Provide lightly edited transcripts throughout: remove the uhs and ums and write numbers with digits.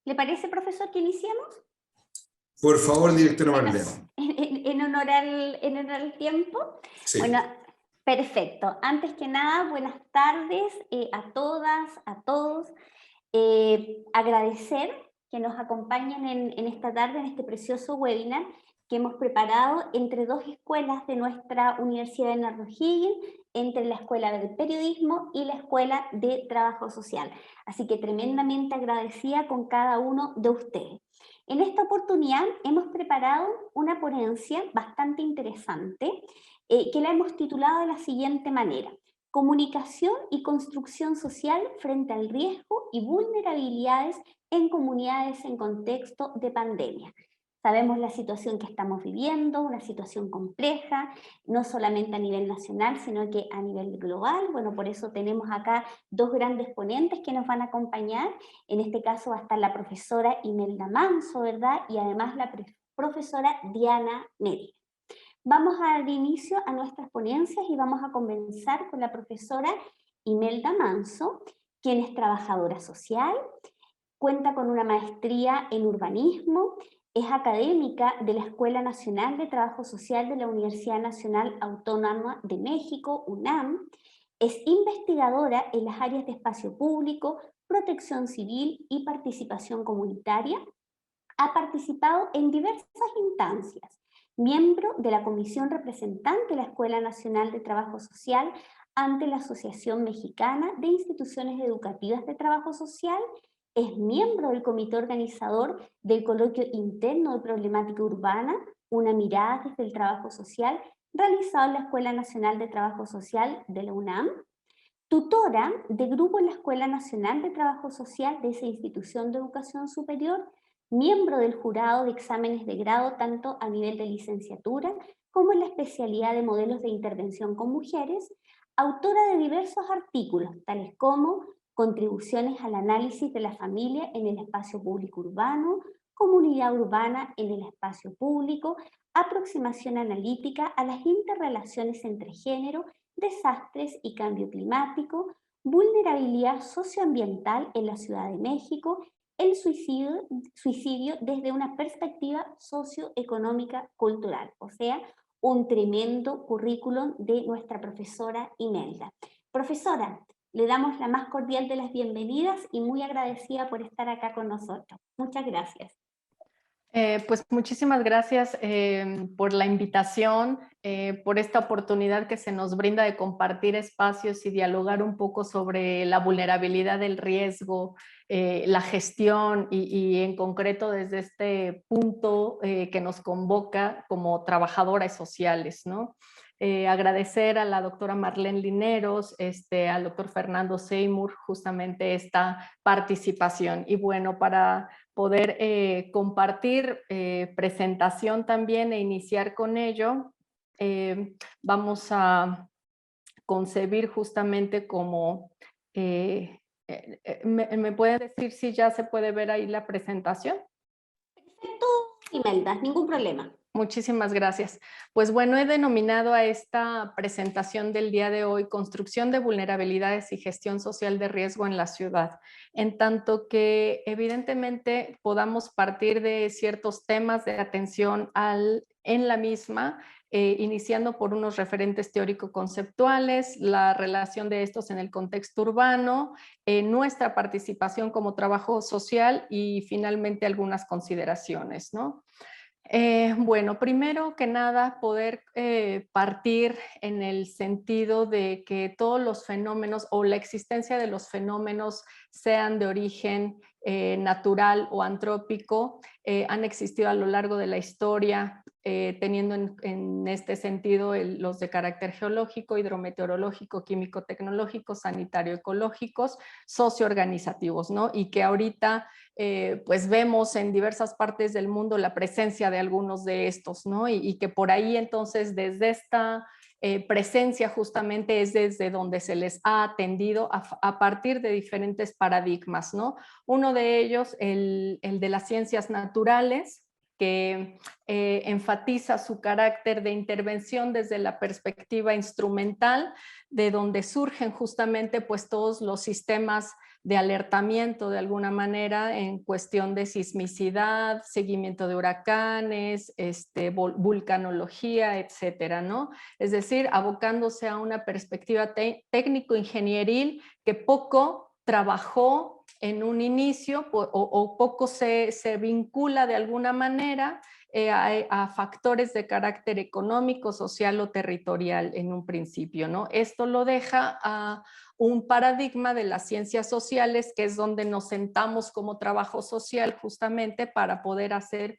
¿Le parece, profesor, que iniciemos? Por favor, directora Bueno, Marlene. en honor al tiempo. Sí. Bueno, perfecto. Antes que nada, buenas tardes a todas, a todos. Agradecer que nos acompañen en esta tarde, en este precioso webinar que hemos preparado entre dos escuelas de nuestra Universidad de Bernardo O'Higgins, entre la Escuela de Periodismo y la Escuela de Trabajo Social. Así que tremendamente agradecida con cada uno de ustedes. En esta oportunidad hemos preparado una ponencia bastante interesante que la hemos titulado de la siguiente manera: Comunicación y construcción social frente al riesgo y vulnerabilidades en comunidades en contexto de pandemia. Sabemos la situación que estamos viviendo, una situación compleja, no solamente a nivel nacional, sino que a nivel global. Bueno, por eso tenemos acá dos grandes ponentes que nos van a acompañar. En este caso va a estar la profesora Imelda Manso, ¿verdad? Y además la profesora Diana Neri. Vamos a dar inicio a nuestras ponencias y vamos a comenzar con la profesora Imelda Manso, quien es trabajadora social, cuenta con una maestría en urbanismo, es académica de la Escuela Nacional de Trabajo Social de la Universidad Nacional Autónoma de México, UNAM, es investigadora en las áreas de espacio público, protección civil y participación comunitaria. Ha participado en diversas instancias, miembro de la Comisión Representante de la Escuela Nacional de Trabajo Social ante la Asociación Mexicana de Instituciones Educativas de Trabajo Social, es miembro del comité organizador del Coloquio Interno de Problemática Urbana, una mirada desde el trabajo social, realizado en la Escuela Nacional de Trabajo Social de la UNAM, tutora de grupo en la Escuela Nacional de Trabajo Social de esa institución de educación superior, miembro del jurado de exámenes de grado tanto a nivel de licenciatura como en la especialidad de modelos de intervención con mujeres, autora de diversos artículos, tales como Contribuciones al análisis de la familia en el espacio público urbano, Comunidad urbana en el espacio público, Aproximación analítica a las interrelaciones entre género, desastres y cambio climático, vulnerabilidad socioambiental en la Ciudad de México, el suicidio desde una perspectiva socioeconómica cultural. O sea, un tremendo currículum de nuestra profesora Imelda. Profesora, le damos la más cordial de las bienvenidas y muy agradecida por estar acá con nosotros. Muchas gracias. Pues muchísimas gracias por la invitación, por esta oportunidad que se nos brinda de compartir espacios y dialogar un poco sobre la vulnerabilidad del riesgo, la gestión y en concreto desde este punto que nos convoca como trabajadoras sociales, ¿no? Agradecer a la doctora Marlene Lineros, al doctor Fernando Seymour, justamente esta participación. Y bueno, para poder compartir presentación también e iniciar con ello, vamos a concebir justamente como... ¿me pueden decir si ya se puede ver ahí la presentación? Perfecto, Imelda, ningún problema. Muchísimas gracias. Pues bueno, he denominado a esta presentación del día de hoy Construcción de vulnerabilidades y gestión social de riesgo en la ciudad, en tanto que evidentemente podamos partir de ciertos temas de atención en la misma, iniciando por unos referentes teórico-conceptuales, la relación de estos en el contexto urbano, nuestra participación como trabajo social y finalmente algunas consideraciones, ¿no? Bueno, primero que nada, poder partir en el sentido de que todos los fenómenos o la existencia de los fenómenos, sean de origen natural o antrópico, han existido a lo largo de la historia, teniendo en este sentido los de carácter geológico, hidrometeorológico, químico-tecnológico, sanitario-ecológicos, socioorganizativos, ¿no? Y que ahorita pues vemos en diversas partes del mundo la presencia de algunos de estos, ¿no? Y que por ahí entonces desde esta presencia justamente es desde donde se les ha atendido a partir de diferentes paradigmas, ¿no? Uno de ellos, el de las ciencias naturales, que enfatiza su carácter de intervención desde la perspectiva instrumental, de donde surgen justamente pues todos los sistemas de alertamiento de alguna manera en cuestión de sismicidad, seguimiento de huracanes, vulcanología, etcétera, ¿no? Es decir, abocándose a una perspectiva técnico-ingenieril que poco trabajó en un inicio o poco se vincula de alguna manera a factores de carácter económico, social o territorial en un principio, ¿no? Esto lo deja a un paradigma de las ciencias sociales, que es donde nos sentamos como trabajo social justamente para poder hacer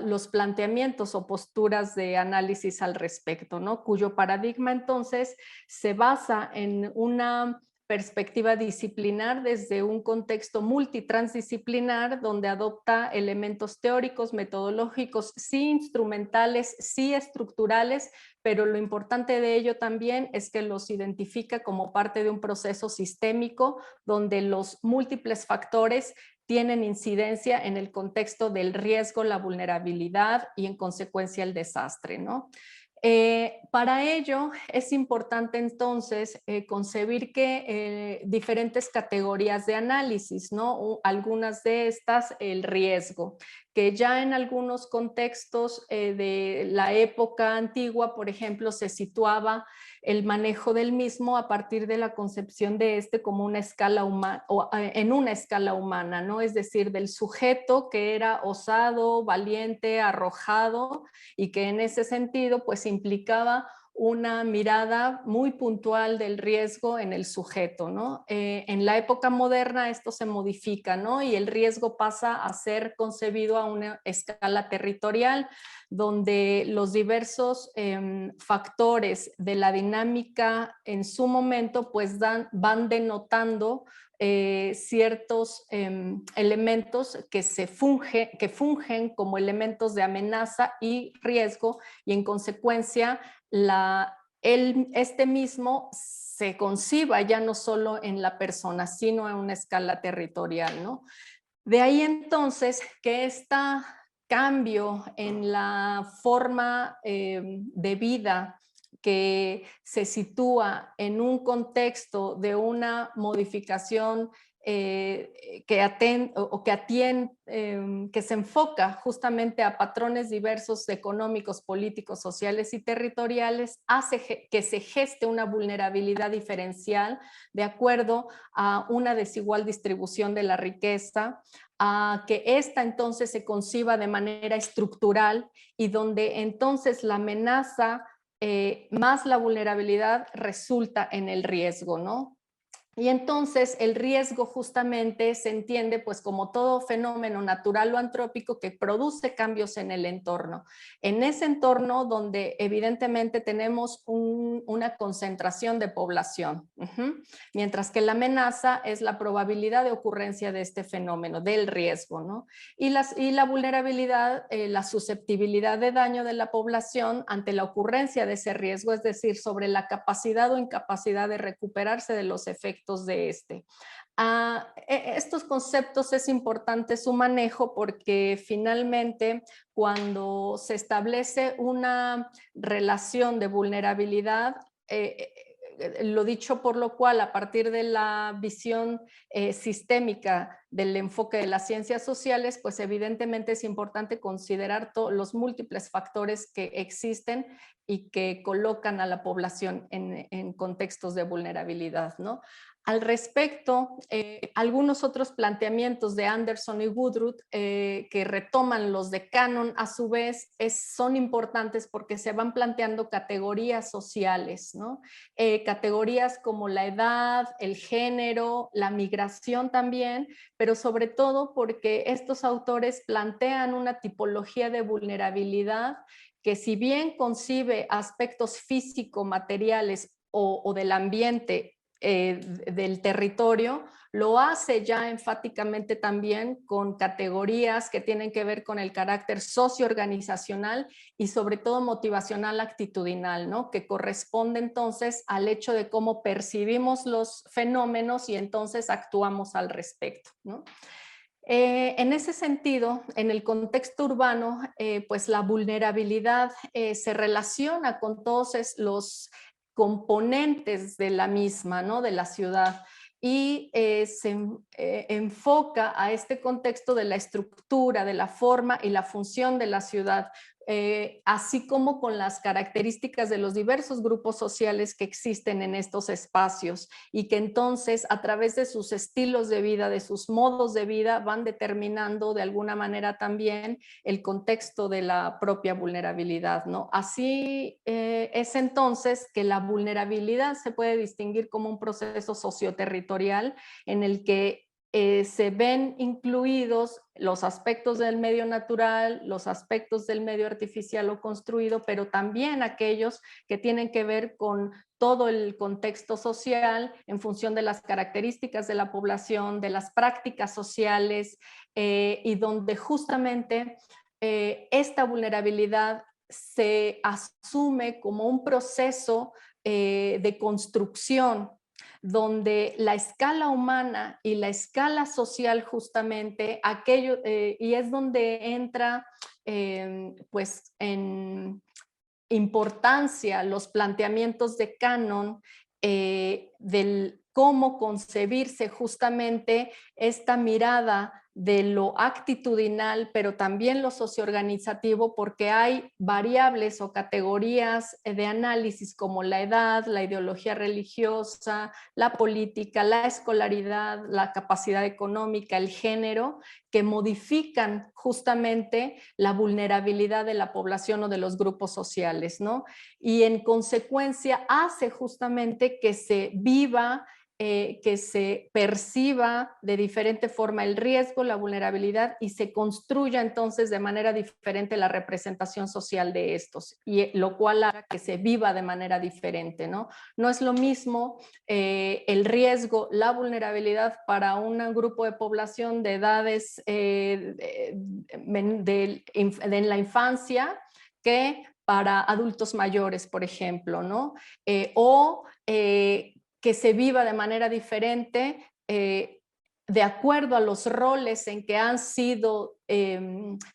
los planteamientos o posturas de análisis al respecto, ¿no? Cuyo paradigma entonces se basa en una perspectiva disciplinar desde un contexto multitransdisciplinar donde adopta elementos teóricos, metodológicos, sí instrumentales, sí estructurales, pero lo importante de ello también es que los identifica como parte de un proceso sistémico donde los múltiples factores tienen incidencia en el contexto del riesgo, la vulnerabilidad y en consecuencia el desastre, ¿no? Para ello es importante entonces concebir que diferentes categorías de análisis, ¿no? Algunas de estas, el riesgo, que ya en algunos contextos de la época antigua, por ejemplo, se situaba el manejo del mismo a partir de la concepción de como una escala humana, o en una escala humana, ¿no? Es decir, del sujeto que era osado, valiente, arrojado, y que en ese sentido pues implicaba una mirada muy puntual del riesgo en el sujeto, ¿no? En la época moderna esto se modifica, ¿no? Y el riesgo pasa a ser concebido a una escala territorial, donde los diversos factores de la dinámica en su momento pues van denotando ciertos elementos que fungen como elementos de amenaza y riesgo, y en consecuencia este mismo se conciba ya no solo en la persona, sino a una escala territorial, ¿no? De ahí entonces que este cambio en la forma de vida que se sitúa en un contexto de una modificación que se enfoca justamente a patrones diversos económicos, políticos, sociales y territoriales, hace que se geste una vulnerabilidad diferencial de acuerdo a una desigual distribución de la riqueza, a que esta entonces se conciba de manera estructural y donde entonces la amenaza más la vulnerabilidad resulta en el riesgo, ¿no? Y entonces el riesgo justamente se entiende pues como todo fenómeno natural o antrópico que produce cambios en el entorno. En ese entorno donde evidentemente tenemos una concentración de población, mientras que la amenaza es la probabilidad de ocurrencia de este fenómeno, del riesgo, ¿no? Y la vulnerabilidad, la susceptibilidad de daño de la población ante la ocurrencia de ese riesgo, es decir, sobre la capacidad o incapacidad de recuperarse de los efectos de este. Estos conceptos es importante su manejo porque finalmente cuando se establece una relación de vulnerabilidad, lo dicho por lo cual a partir de la visión sistémica del enfoque de las ciencias sociales, pues evidentemente es importante considerar los múltiples factores que existen y que colocan a la población en contextos de vulnerabilidad, ¿no? Al respecto, algunos otros planteamientos de Anderson y Woodruff que retoman los de Cannon a su vez son importantes porque se van planteando categorías sociales, ¿no? Categorías como la edad, el género, la migración también, pero sobre todo porque estos autores plantean una tipología de vulnerabilidad que si bien concibe aspectos físico-materiales o del ambiente, del territorio, lo hace ya enfáticamente también con categorías que tienen que ver con el carácter socioorganizacional y sobre todo motivacional actitudinal, ¿no? Que corresponde entonces al hecho de cómo percibimos los fenómenos y entonces actuamos al respecto, ¿no? En ese sentido, en el contexto urbano, pues la vulnerabilidad se relaciona con todos los componentes de la misma, ¿no? De la ciudad. Y se enfoca a este contexto de la estructura, de la forma y la función de la ciudad, así como con las características de los diversos grupos sociales que existen en estos espacios y que entonces a través de sus estilos de vida, de sus modos de vida, van determinando de alguna manera también el contexto de la propia vulnerabilidad, ¿no? Así es entonces que la vulnerabilidad se puede distinguir como un proceso socioterritorial en el que se ven incluidos los aspectos del medio natural, los aspectos del medio artificial o construido, pero también aquellos que tienen que ver con todo el contexto social en función de las características de la población, de las prácticas sociales, y donde justamente esta vulnerabilidad se asume como un proceso de construcción donde la escala humana y la escala social justamente, aquello, y es donde entra pues en importancia los planteamientos de Canon del cómo concebirse justamente esta mirada de lo actitudinal, pero también lo socioorganizativo, porque hay variables o categorías de análisis como la edad, la ideología religiosa, la política, la escolaridad, la capacidad económica, el género, que modifican justamente la vulnerabilidad de la población o de los grupos sociales, ¿no? Y en consecuencia hace justamente que se viva, que se perciba de diferente forma el riesgo, la vulnerabilidad y se construya entonces de manera diferente la representación social de estos, y lo cual haga que se viva de manera diferente, ¿no? No es lo mismo el riesgo, la vulnerabilidad para un grupo de población de edades de la infancia que para adultos mayores, por ejemplo, ¿no? Que se viva de manera diferente de acuerdo a los roles en que han sido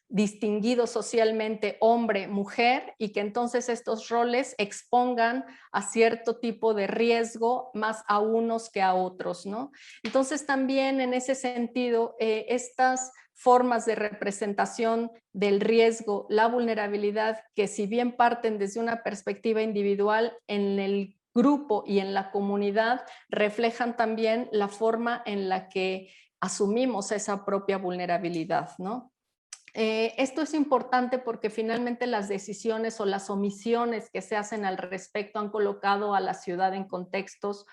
distinguidos socialmente hombre, mujer, y que entonces estos roles expongan a cierto tipo de riesgo más a unos que a otros, ¿no? Entonces también en ese sentido, estas formas de representación del riesgo, la vulnerabilidad, que si bien parten desde una perspectiva individual, en el grupo y en la comunidad reflejan también la forma en la que asumimos esa propia vulnerabilidad, ¿no? Esto es importante porque finalmente las decisiones o las omisiones que se hacen al respecto han colocado a la ciudad en contextos,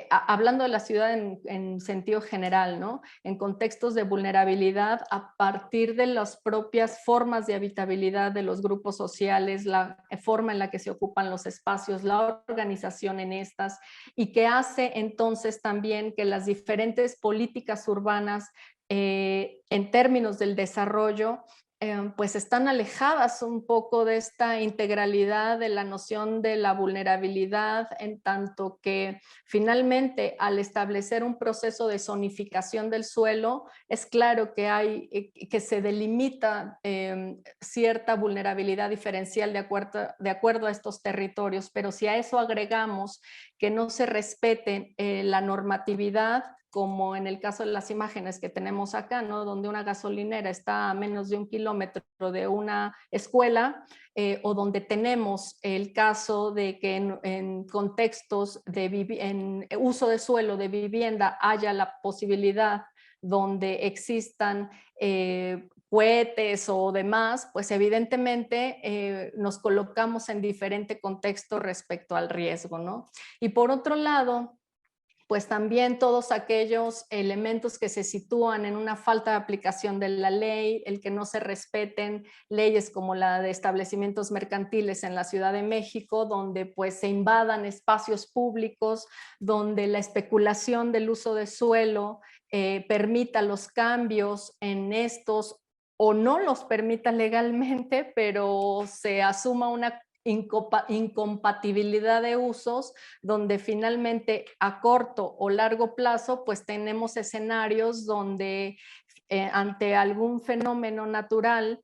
hablando de la ciudad en sentido general, ¿no? En contextos de vulnerabilidad a partir de las propias formas de habitabilidad de los grupos sociales, la forma en la que se ocupan los espacios, la organización en estas, y que hace entonces también que las diferentes políticas urbanas en términos del desarrollo pues están alejadas un poco de esta integralidad de la noción de la vulnerabilidad, en tanto que finalmente al establecer un proceso de zonificación del suelo, es claro que que se delimita cierta vulnerabilidad diferencial de acuerdo a estos territorios, pero si a eso agregamos que no se respete la normatividad, como en el caso de las imágenes que tenemos acá, ¿no? Donde una gasolinera está a menos de 1 kilómetro de una escuela, o donde tenemos el caso de que en contextos en uso de suelo de vivienda haya la posibilidad donde existan cohetes o demás, pues evidentemente nos colocamos en diferente contexto respecto al riesgo, ¿no? Y por otro lado, pues también todos aquellos elementos que se sitúan en una falta de aplicación de la ley, el que no se respeten leyes como la de establecimientos mercantiles en la Ciudad de México, donde pues se invadan espacios públicos, donde la especulación del uso de suelo permita los cambios en estos o no los permita legalmente, pero se asuma una incompatibilidad de usos donde finalmente a corto o largo plazo pues tenemos escenarios donde ante algún fenómeno natural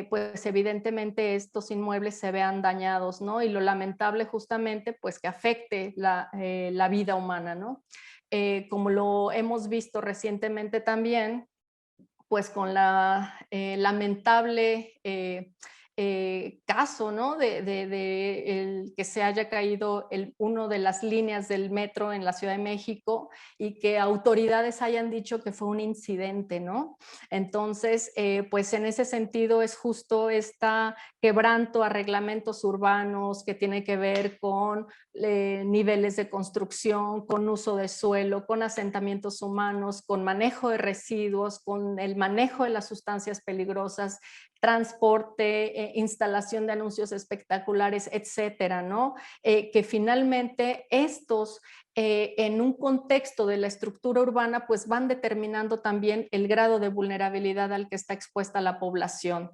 pues evidentemente estos inmuebles se vean dañados, ¿no? Y lo lamentable justamente, pues que afecte la vida humana, ¿no? Como lo hemos visto recientemente también, pues con la lamentable caso, ¿no? El que se haya caído uno de las líneas del metro en la Ciudad de México y que autoridades hayan dicho que fue un incidente, ¿no? Entonces, pues en ese sentido es justo esta quebranto a reglamentos urbanos que tiene que ver con niveles de construcción, con uso de suelo, con asentamientos humanos, con manejo de residuos, con el manejo de las sustancias peligrosas, transporte, instalación de anuncios espectaculares, etcétera, ¿no? Que finalmente estos en un contexto de la estructura urbana, pues van determinando también el grado de vulnerabilidad al que está expuesta la población.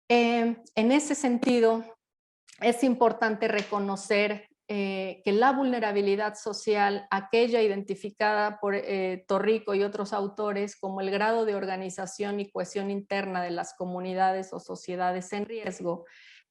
En ese sentido, es importante reconocer que la vulnerabilidad social, aquella identificada por Torrico y otros autores como el grado de organización y cohesión interna de las comunidades o sociedades en riesgo,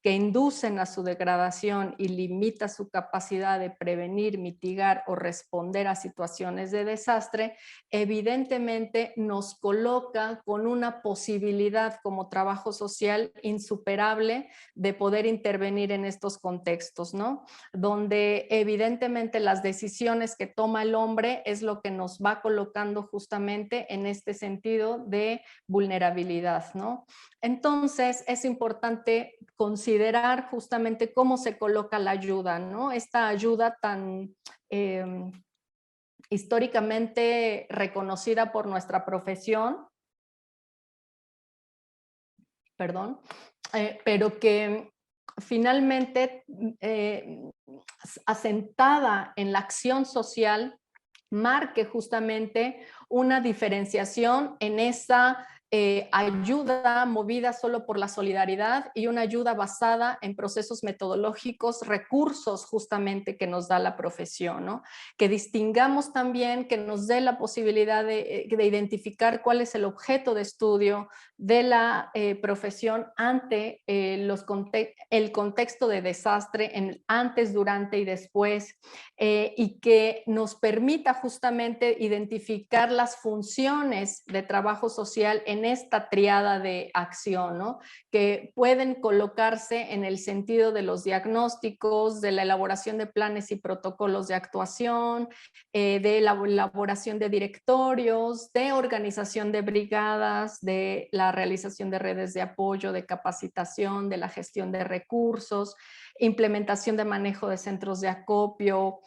que inducen a su degradación y limita su capacidad de prevenir, mitigar o responder a situaciones de desastre, evidentemente nos coloca con una posibilidad como trabajo social insuperable de poder intervenir en estos contextos, ¿no? Donde evidentemente las decisiones que toma el hombre es lo que nos va colocando justamente en este sentido de vulnerabilidad, ¿no? Entonces es importante considerar justamente cómo se coloca la ayuda, ¿no? Esta ayuda tan históricamente reconocida por nuestra profesión, perdón, pero que finalmente asentada en la acción social marque justamente una diferenciación en esa ayuda movida solo por la solidaridad y una ayuda basada en procesos metodológicos, recursos justamente que nos da la profesión, ¿no? Que distingamos también, que nos dé la posibilidad de identificar cuál es el objeto de estudio de la profesión ante el contexto de desastre, en el antes, durante y después, y que nos permita justamente identificar las funciones de trabajo social en esta triada de acción, ¿no? Que pueden colocarse en el sentido de los diagnósticos, de la elaboración de planes y protocolos de actuación, de la elaboración de directorios, de organización de brigadas, de la realización de redes de apoyo, de capacitación, de la gestión de recursos, implementación de manejo de centros de acopio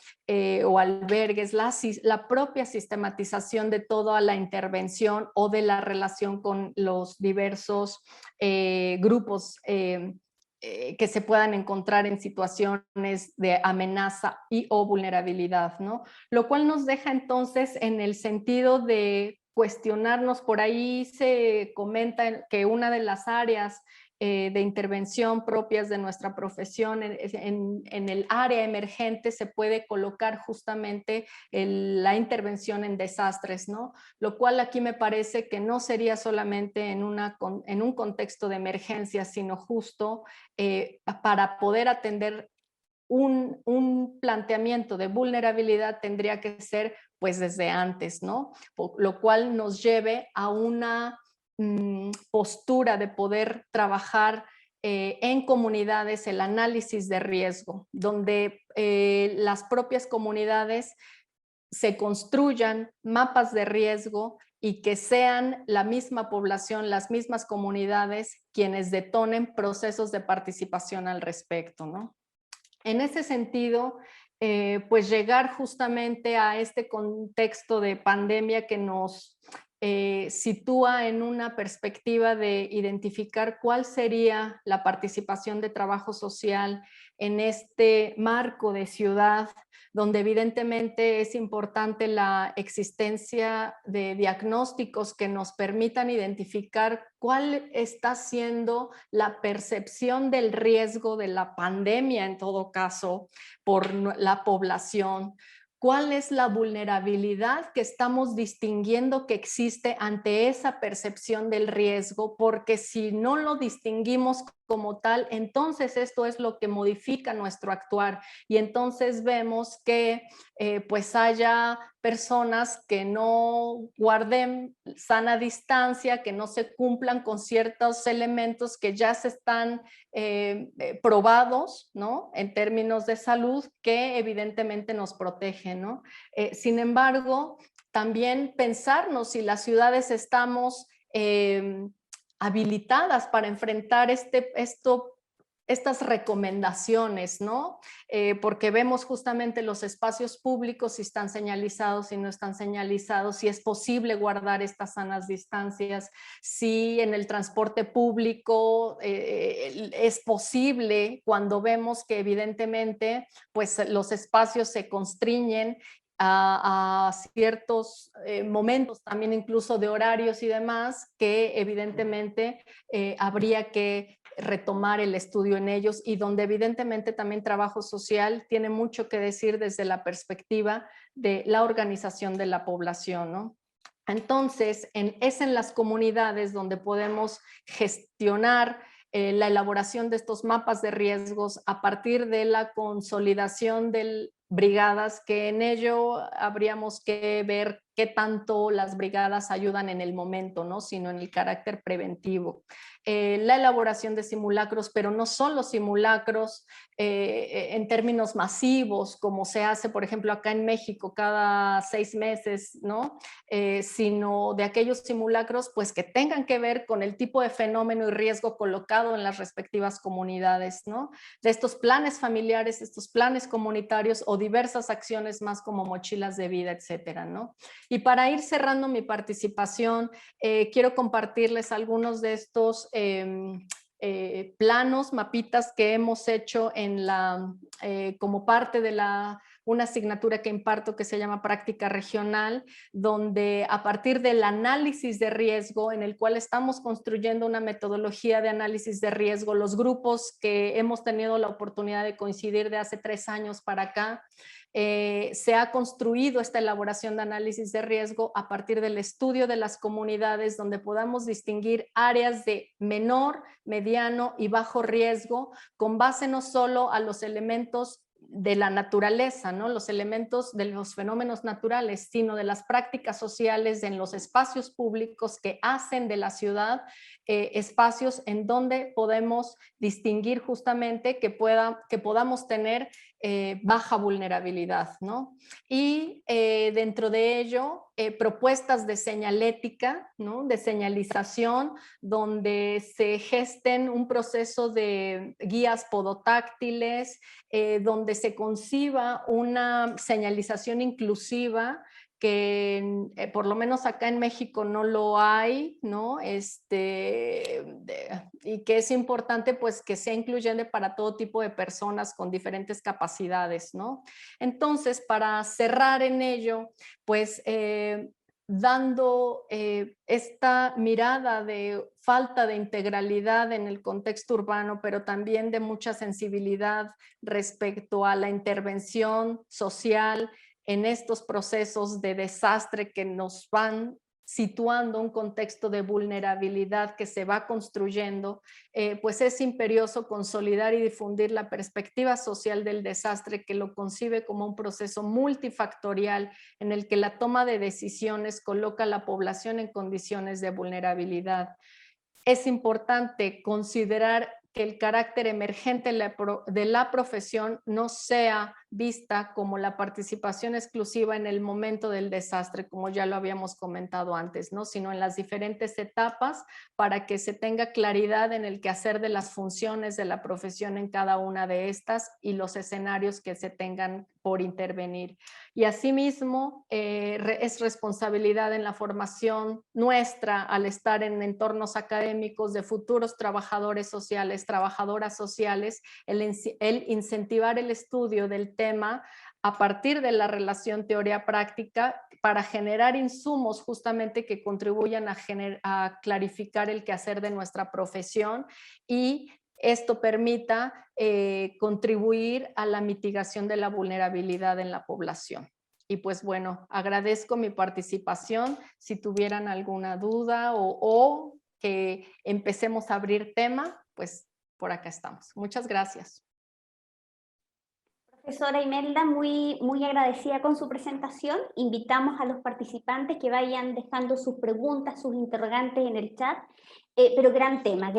o albergues, la propia sistematización de toda la intervención o de la relación con los diversos grupos que se puedan encontrar en situaciones de amenaza y o vulnerabilidad, ¿no? Lo cual nos deja entonces en el sentido de cuestionarnos, por ahí se comenta que una de las áreas de intervención propias de nuestra profesión en el área emergente se puede colocar justamente la intervención en desastres, ¿no? Lo cual aquí me parece que no sería solamente en un contexto de emergencia, sino justo para poder atender un planteamiento de vulnerabilidad tendría que ser pues desde antes, ¿no? Lo cual nos lleve a una postura de poder trabajar en comunidades el análisis de riesgo, donde las propias comunidades se construyan mapas de riesgo y que sean la misma población, las mismas comunidades quienes detonen procesos de participación al respecto, ¿no? En ese sentido, pues llegar justamente a este contexto de pandemia que nos sitúa en una perspectiva de identificar cuál sería la participación de trabajo social en este marco de ciudad, donde evidentemente es importante la existencia de diagnósticos que nos permitan identificar cuál está siendo la percepción del riesgo de la pandemia en todo caso por la población, cuál es la vulnerabilidad que estamos distinguiendo que existe ante esa percepción del riesgo, porque si no lo distinguimos como tal, entonces esto es lo que modifica nuestro actuar y entonces vemos que pues haya personas que no guarden sana distancia, que no se cumplan con ciertos elementos que ya se están probados, ¿no? En términos de salud, que evidentemente nos protegen, ¿no? Sin embargo, también pensarnos si las ciudades estamos habilitadas para enfrentar estas recomendaciones, ¿no? Porque vemos justamente los espacios públicos, si están señalizados, si no están señalizados, si es posible guardar estas sanas distancias, si en el transporte público es posible cuando vemos que evidentemente pues los espacios se constriñen a ciertos momentos, también incluso de horarios y demás, que evidentemente habría que retomar el estudio en ellos y donde evidentemente también trabajo social tiene mucho que decir desde la perspectiva de la organización de la población, ¿no? Entonces, es en las comunidades donde podemos gestionar la elaboración de estos mapas de riesgos a partir de la consolidación de brigadas, que en ello habríamos que ver qué tanto las brigadas ayudan en el momento, ¿no? Sino en el carácter preventivo. La elaboración de simulacros, pero no solo simulacros en términos masivos, como se hace, por ejemplo, acá en México cada 6 meses, ¿no? Sino de aquellos simulacros pues, que tengan que ver con el tipo de fenómeno y riesgo colocado en las respectivas comunidades, ¿no? De estos planes familiares, estos planes comunitarios o diversas acciones más como mochilas de vida, etcétera, ¿no? Y para ir cerrando mi participación, quiero compartirles algunos de estos planos, mapitas que hemos hecho como parte de una asignatura que imparto que se llama Práctica Regional, donde a partir del análisis de riesgo, en el cual estamos construyendo una metodología de análisis de riesgo, los grupos que hemos tenido la oportunidad de coincidir de hace 3 años para acá, se ha construido esta elaboración de análisis de riesgo a partir del estudio de las comunidades donde podamos distinguir áreas de menor, mediano y bajo riesgo con base no solo a los elementos de la naturaleza, ¿no? Los elementos de los fenómenos naturales, sino de las prácticas sociales en los espacios públicos que hacen de la ciudad espacios en donde podemos distinguir justamente que podamos tener baja vulnerabilidad, ¿no? Y dentro de ello, propuestas de señalética, ¿no? De señalización, donde se gesten un proceso de guías podotáctiles, donde se conciba una señalización inclusiva que por lo menos acá en México no lo hay, ¿no? Y que es importante pues que sea incluyente para todo tipo de personas con diferentes capacidades, ¿no? Entonces, para cerrar en ello, pues dando esta mirada de falta de integralidad en el contexto urbano, pero también de mucha sensibilidad respecto a la intervención social en estos procesos de desastre que nos van situando un contexto de vulnerabilidad que se va construyendo, pues es imperioso consolidar y difundir la perspectiva social del desastre que lo concibe como un proceso multifactorial en el que la toma de decisiones coloca a la población en condiciones de vulnerabilidad. Es importante considerar que el carácter emergente de la profesión no sea vista como la participación exclusiva en el momento del desastre, como ya lo habíamos comentado antes, ¿no? Sino en las diferentes etapas para que se tenga claridad en el quehacer de las funciones de la profesión en cada una de estas y los escenarios que se tengan por intervenir. Y asimismo, es responsabilidad en la formación nuestra al estar en entornos académicos de futuros trabajadores sociales, trabajadoras sociales, el incentivar el estudio del tema a partir de la relación teoría-práctica para generar insumos justamente que contribuyan a clarificar el quehacer de nuestra profesión y esto permita contribuir a la mitigación de la vulnerabilidad en la población. Y pues bueno, agradezco mi participación. Si tuvieran alguna duda o que empecemos a abrir tema, pues por acá estamos. Muchas gracias. Profesora Imelda, muy agradecida con su presentación. Invitamos a los participantes que vayan dejando sus preguntas, sus interrogantes en el chat. Pero gran tema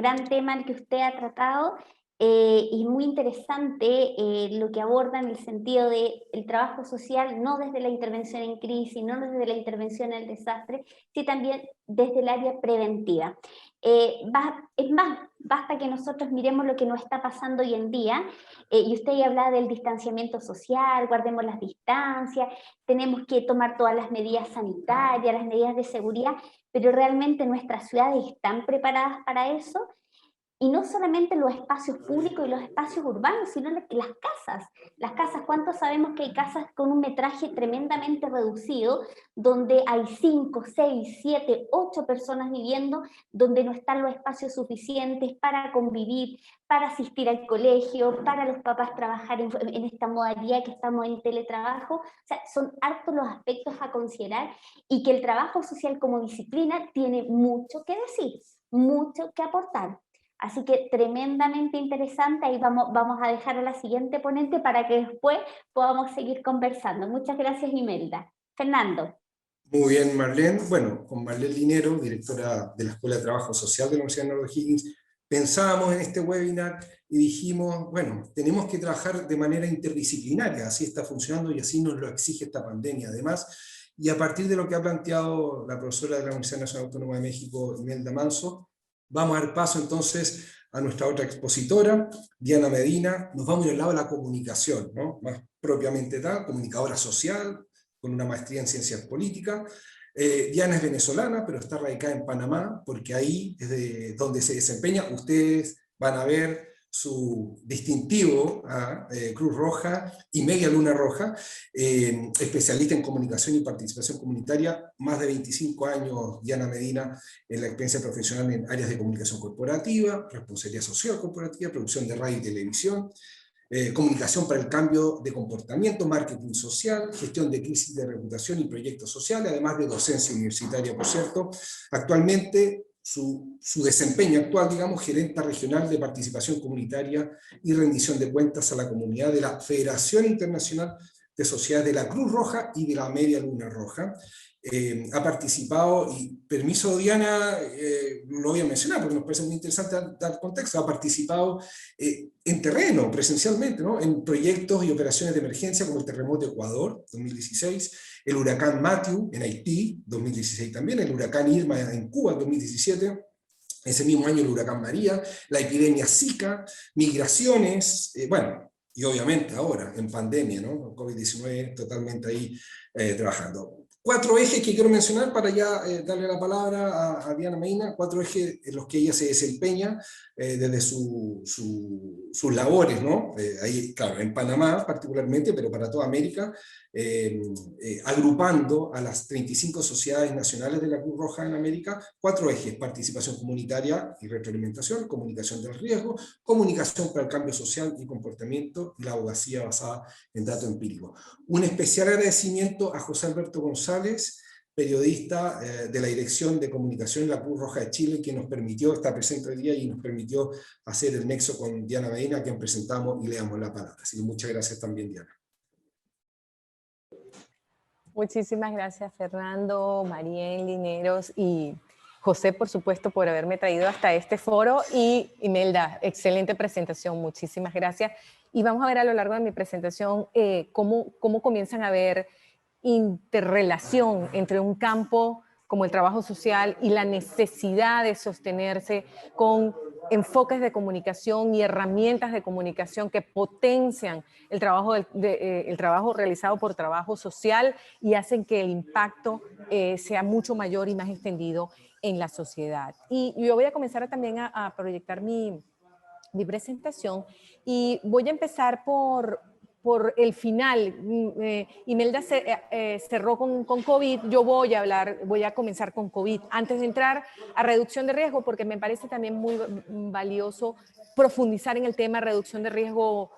el que usted ha tratado, y muy interesante lo que aborda en el sentido del trabajo social, no desde la intervención en crisis, no desde la intervención en el desastre, sino también desde el área preventiva. Es más, basta que nosotros miremos lo que nos está pasando hoy en día, y usted ya hablaba del distanciamiento social, guardemos las distancias, tenemos que tomar todas las medidas sanitarias, las medidas de seguridad, pero realmente nuestras ciudades están preparadas para eso. Y no solamente los espacios públicos y los espacios urbanos, sino las casas. Las casas, ¿cuántos sabemos que hay casas con un metraje tremendamente reducido, donde hay 5, 6, 7, 8 personas viviendo, donde no están los espacios suficientes para convivir, para asistir al colegio, para los papás trabajar en esta modalidad que estamos en teletrabajo? O sea, son hartos los aspectos a considerar, y que el trabajo social como disciplina tiene mucho que decir, mucho que aportar. Así que tremendamente interesante. Ahí vamos a dejar a la siguiente ponente para que después podamos seguir conversando. Muchas gracias, Imelda. Fernando. Muy bien, Marlene. Bueno, con Marlene Linero, directora de la Escuela de Trabajo Social de la Universidad de Nardo Higgins, pensábamos en este webinar y dijimos, bueno, tenemos que trabajar de manera interdisciplinaria, así está funcionando y así nos lo exige esta pandemia. Además, y a partir de lo que ha planteado la profesora de la Universidad Nacional Autónoma de México, Imelda Manso, vamos a dar paso entonces a nuestra otra expositora, Diana Medina. Nos vamos a ir al lado de la comunicación, ¿no? Más propiamente tal, comunicadora social, con una maestría en ciencias políticas. Diana es venezolana, pero está radicada en Panamá, porque ahí es de donde se desempeña. Ustedes van a ver su distintivo, Cruz Roja y Media Luna Roja, especialista en comunicación y participación comunitaria, más de 25 años, Diana Medina, en la experiencia profesional en áreas de comunicación corporativa, responsabilidad social corporativa, producción de radio y televisión, comunicación para el cambio de comportamiento, marketing social, gestión de crisis de reputación y proyectos sociales, además de docencia universitaria, por cierto. Actualmente, su desempeño actual, digamos, gerenta regional de participación comunitaria y rendición de cuentas a la comunidad de la Federación Internacional de Sociedades de la Cruz Roja y de la Media Luna Roja. Ha participado, y permiso Diana, lo voy a mencionar porque nos parece muy interesante dar contexto, ha participado en terreno, presencialmente, ¿no? En proyectos y operaciones de emergencia como el terremoto de Ecuador, 2016, el huracán Matthew en Haití, 2016 también, el huracán Irma en Cuba, 2017, ese mismo año el huracán María, la epidemia Zika, migraciones, bueno, y obviamente ahora, en pandemia, ¿no? COVID-19 totalmente ahí trabajando. 4 ejes que quiero mencionar para ya darle la palabra a Diana Medina, 4 ejes en los que ella se desempeña desde sus labores, ¿no? Ahí, claro, en Panamá particularmente, pero para toda América, agrupando a las 35 sociedades nacionales de la Cruz Roja en América, 4 ejes: participación comunitaria y retroalimentación, comunicación del riesgo, comunicación para el cambio social y comportamiento, y la abogacía basada en datos empíricos. Un especial agradecimiento a José Alberto González, periodista de la Dirección de Comunicación en la Cruz Roja de Chile, que nos permitió estar presente hoy día y nos permitió hacer el nexo con Diana Medina, a quien presentamos y le damos la palabra. Así que muchas gracias también, Diana. Muchísimas gracias, Fernando, Mariel, Lineros y José, por supuesto, por haberme traído hasta este foro. Y Imelda, excelente presentación, muchísimas gracias. Y vamos a ver a lo largo de mi presentación cómo comienzan a haber interrelación entre un campo como el trabajo social y la necesidad de sostenerse con enfoques de comunicación y herramientas de comunicación que potencian el trabajo realizado por trabajo social y hacen que el impacto sea mucho mayor y más extendido en la sociedad. Y yo voy a comenzar también a proyectar mi presentación, y voy a empezar por por el final. Imelda cerró con COVID, yo voy a comenzar con COVID, antes de entrar a reducción de riesgo, porque me parece también muy valioso profundizar en el tema de reducción de riesgo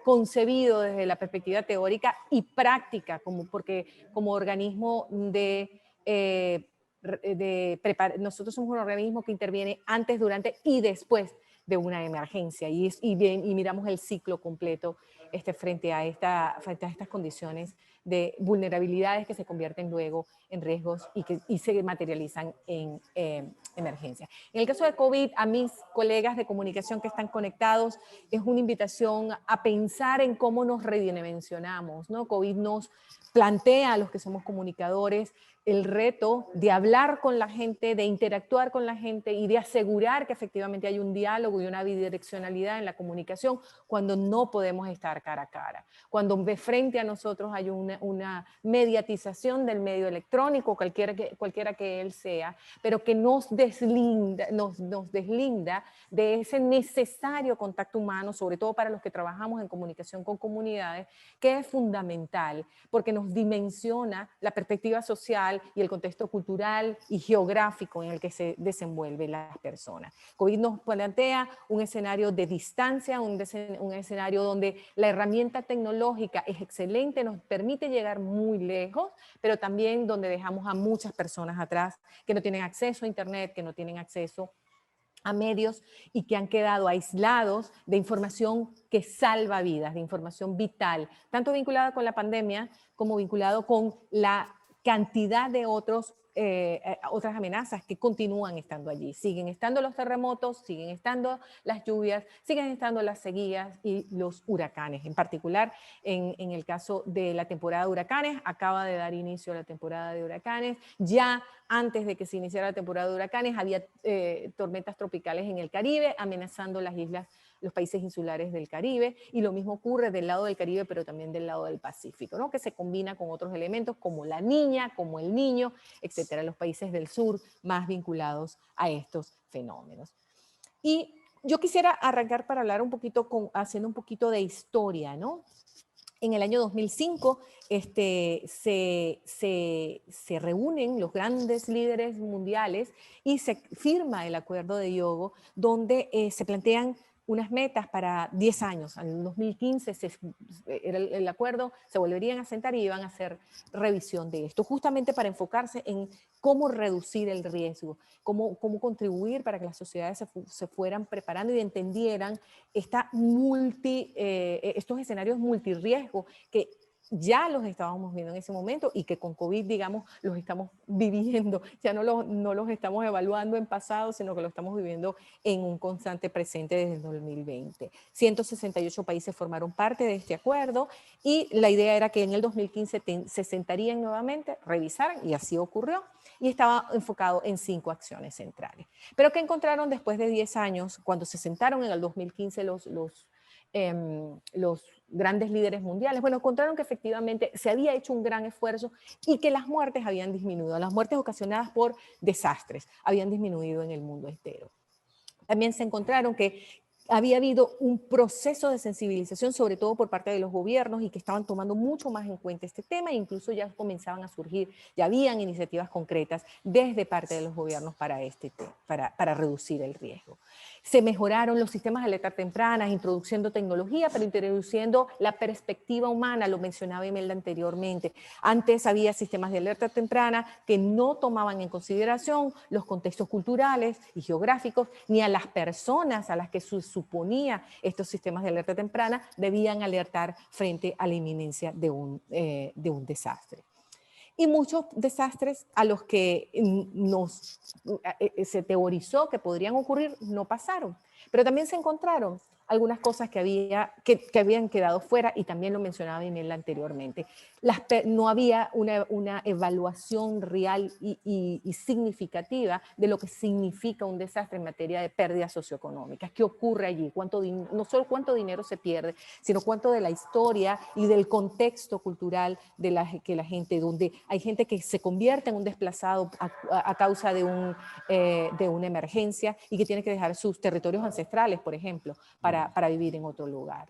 concebido desde la perspectiva teórica y práctica, porque como organismo nosotros somos un organismo que interviene antes, durante y después de una emergencia y miramos el ciclo completo frente a estas condiciones de vulnerabilidades que se convierten luego en riesgos y se materializan en emergencia. En el caso de COVID, a mis colegas de comunicación que están conectados, es una invitación a pensar en cómo nos redimensionamos, ¿no? COVID nos plantea a los que somos comunicadores el reto de hablar con la gente, de interactuar con la gente y de asegurar que efectivamente hay un diálogo y una bidireccionalidad en la comunicación cuando no podemos estar cara a cara. Cuando de frente a nosotros hay una mediatización del medio electrónico, cualquiera que él sea, pero que nos deslinda de ese necesario contacto humano, sobre todo para los que trabajamos en comunicación con comunidades, que es fundamental, porque nos dimensiona la perspectiva social y el contexto cultural y geográfico en el que se desenvuelven las personas. COVID nos plantea un escenario de distancia, un escenario donde la herramienta tecnológica es excelente, nos permite llegar muy lejos, pero también donde dejamos a muchas personas atrás que no tienen acceso a internet, que no tienen acceso a medios y que han quedado aislados de información que salva vidas, de información vital, tanto vinculada con la pandemia como vinculado con la cantidad de otras amenazas que continúan estando allí. Siguen estando los terremotos, siguen estando las lluvias, siguen estando las sequías y los huracanes. En particular, en el caso de la temporada de huracanes, acaba de dar inicio la temporada de huracanes. Ya antes de que se iniciara la temporada de huracanes, había tormentas tropicales en el Caribe, amenazando las islas, los países insulares del Caribe, y lo mismo ocurre del lado del Caribe, pero también del lado del Pacífico, ¿no? Que se combina con otros elementos como la niña, como el niño, etcétera, los países del sur más vinculados a estos fenómenos. Y yo quisiera arrancar para hablar un poquito, haciendo un poquito de historia, ¿no? En el año 2005 se reúnen los grandes líderes mundiales y se firma el Acuerdo de Hyogo, donde se plantean unas metas para 10 años. En el 2015 era el acuerdo, se volverían a sentar y iban a hacer revisión de esto, justamente para enfocarse en cómo reducir el riesgo, cómo contribuir para que las sociedades se fueran preparando y entendieran estos escenarios multirriesgo que ya los estábamos viendo en ese momento y que con COVID, digamos, los estamos viviendo. Ya no los estamos evaluando en pasado, sino que lo estamos viviendo en un constante presente desde el 2020. 168 países formaron parte de este acuerdo y la idea era que en el 2015 se sentarían nuevamente, revisaran, y así ocurrió, y estaba enfocado en 5 acciones centrales. Pero ¿qué encontraron después de 10 años, cuando se sentaron en el 2015 los grandes líderes mundiales? Bueno, encontraron que efectivamente se había hecho un gran esfuerzo y que las muertes habían disminuido. Las muertes ocasionadas por desastres habían disminuido en el mundo entero. También se encontraron que había habido un proceso de sensibilización, sobre todo por parte de los gobiernos, y que estaban tomando mucho más en cuenta este tema, e incluso ya comenzaban a surgir, ya habían iniciativas concretas desde parte de los gobiernos para reducir el riesgo. Se mejoraron los sistemas de alerta temprana, introduciendo tecnología, pero introduciendo la perspectiva humana, lo mencionaba Imelda anteriormente. Antes había sistemas de alerta temprana que no tomaban en consideración los contextos culturales y geográficos, ni a las personas a las que suponía estos sistemas de alerta temprana debían alertar frente a la inminencia de un desastre. Y muchos desastres a los que se teorizó que podrían ocurrir no pasaron, pero también se encontraron algunas cosas que habían quedado fuera, y también lo mencionaba Imelda anteriormente. No había una evaluación real y significativa de lo que significa un desastre en materia de pérdidas socioeconómicas. ¿Qué ocurre allí? No solo cuánto dinero se pierde, sino cuánto de la historia y del contexto cultural que la gente, donde hay gente que se convierte en un desplazado a causa de una emergencia y que tiene que dejar sus territorios ancestrales, por ejemplo, para vivir en otro lugar.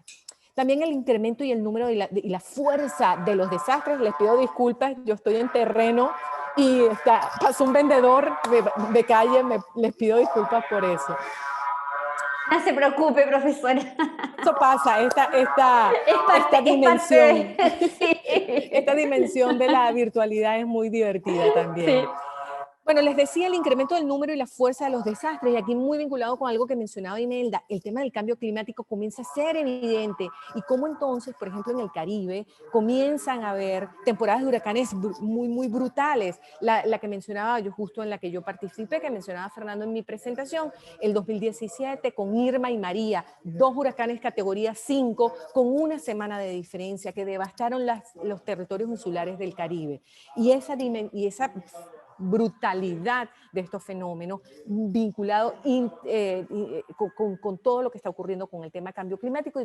También el incremento y el número y la fuerza de los desastres. Les pido disculpas, yo estoy en terreno y pasó un vendedor de calle, les pido disculpas por eso. No se preocupe, profesora. Eso pasa, esta dimensión. Sí. Esta dimensión de la virtualidad es muy divertida también. Sí. Bueno, les decía el incremento del número y la fuerza de los desastres, y aquí muy vinculado con algo que mencionaba Imelda, el tema del cambio climático comienza a ser evidente, y cómo entonces, por ejemplo, en el Caribe, comienzan a haber temporadas de huracanes muy brutales. La que mencionaba yo, justo en la que yo participé, que mencionaba Fernando en mi presentación, el 2017 con Irma y María, 2 huracanes categoría 5, con una semana de diferencia, que devastaron los territorios insulares del Caribe. Y esa brutalidad de estos fenómenos vinculado con todo lo que está ocurriendo con el tema cambio climático,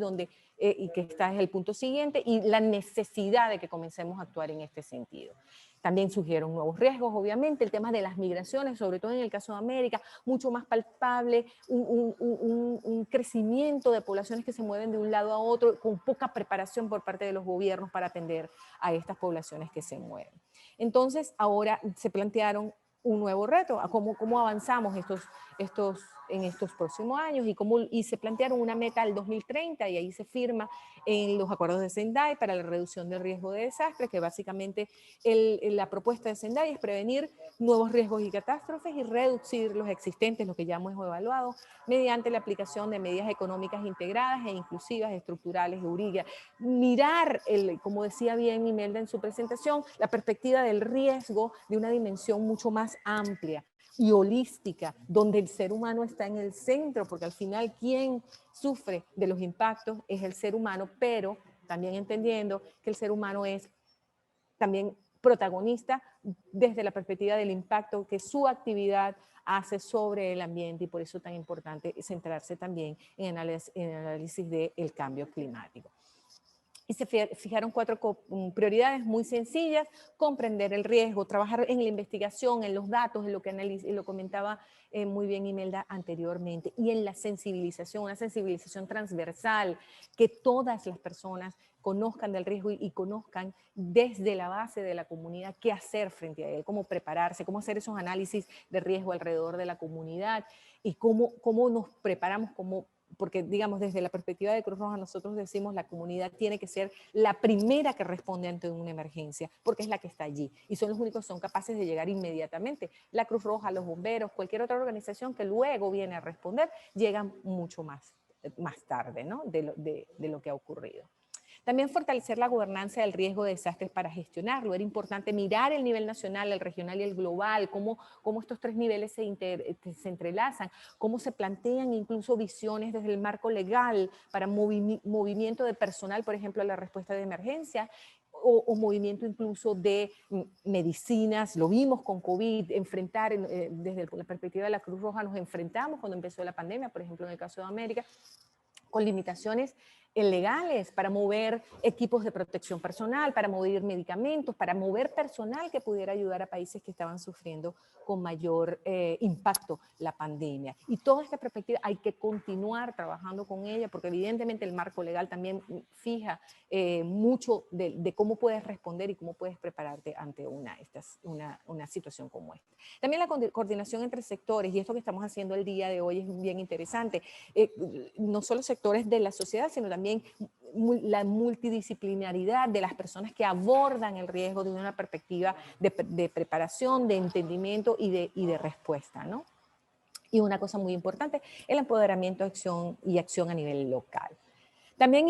y que está es el punto siguiente, y la necesidad de que comencemos a actuar en este sentido. También surgieron nuevos riesgos, obviamente, el tema de las migraciones, sobre todo en el caso de América, mucho más palpable, un crecimiento de poblaciones que se mueven de un lado a otro, con poca preparación por parte de los gobiernos para atender a estas poblaciones que se mueven. Entonces, ahora se plantearon un nuevo reto, a cómo avanzamos en estos próximos años, y se plantearon una meta al 2030, y ahí se firma en los acuerdos de Sendai para la reducción del riesgo de desastres, que básicamente la propuesta de Sendai es prevenir nuevos riesgos y catástrofes y reducir los existentes, lo que ya hemos evaluado, mediante la aplicación de medidas económicas integradas e inclusivas, estructurales, jurídicas. Mirar, como decía bien Imelda en su presentación, la perspectiva del riesgo de una dimensión mucho más amplia y holística, donde el ser humano está en el centro, porque al final quien sufre de los impactos es el ser humano, pero también entendiendo que el ser humano es también protagonista desde la perspectiva del impacto que su actividad hace sobre el ambiente, y por eso es tan importante centrarse también en el análisis del cambio climático. Y se fijaron 4 prioridades muy sencillas: comprender el riesgo, trabajar en la investigación, en los datos, en lo que lo comentaba muy bien Imelda anteriormente, y en la sensibilización, una sensibilización transversal, que todas las personas conozcan del riesgo y conozcan desde la base de la comunidad qué hacer frente a él, cómo prepararse, cómo hacer esos análisis de riesgo alrededor de la comunidad, y cómo nos preparamos porque, digamos, desde la perspectiva de Cruz Roja, nosotros decimos la comunidad tiene que ser la primera que responde ante una emergencia, porque es la que está allí, y son los únicos que son capaces de llegar inmediatamente. La Cruz Roja, los bomberos, cualquier otra organización que luego viene a responder, llegan mucho más tarde, ¿no?, de lo que ha ocurrido. También fortalecer la gobernanza del riesgo de desastres para gestionarlo. Era importante mirar el nivel nacional, el regional y el global, cómo estos 3 niveles se entrelazan, cómo se plantean incluso visiones desde el marco legal para movimiento de personal, por ejemplo, a la respuesta de emergencia, o movimiento incluso de medicinas. Lo vimos con COVID, desde la perspectiva de la Cruz Roja nos enfrentamos cuando empezó la pandemia, por ejemplo, en el caso de América, con limitaciones legales para mover equipos de protección personal, para mover medicamentos, para mover personal que pudiera ayudar a países que estaban sufriendo con mayor impacto la pandemia. Y toda esta perspectiva hay que continuar trabajando con ella, porque evidentemente el marco legal también fija mucho de cómo puedes responder y cómo puedes prepararte ante una situación como esta. También la coordinación entre sectores, y esto que estamos haciendo el día de hoy es bien interesante. No solo sectores de la sociedad, sino también la multidisciplinaridad de las personas que abordan el riesgo desde una perspectiva de preparación, de entendimiento y de respuesta, ¿no? Y una cosa muy importante, el empoderamiento, acción a nivel local. También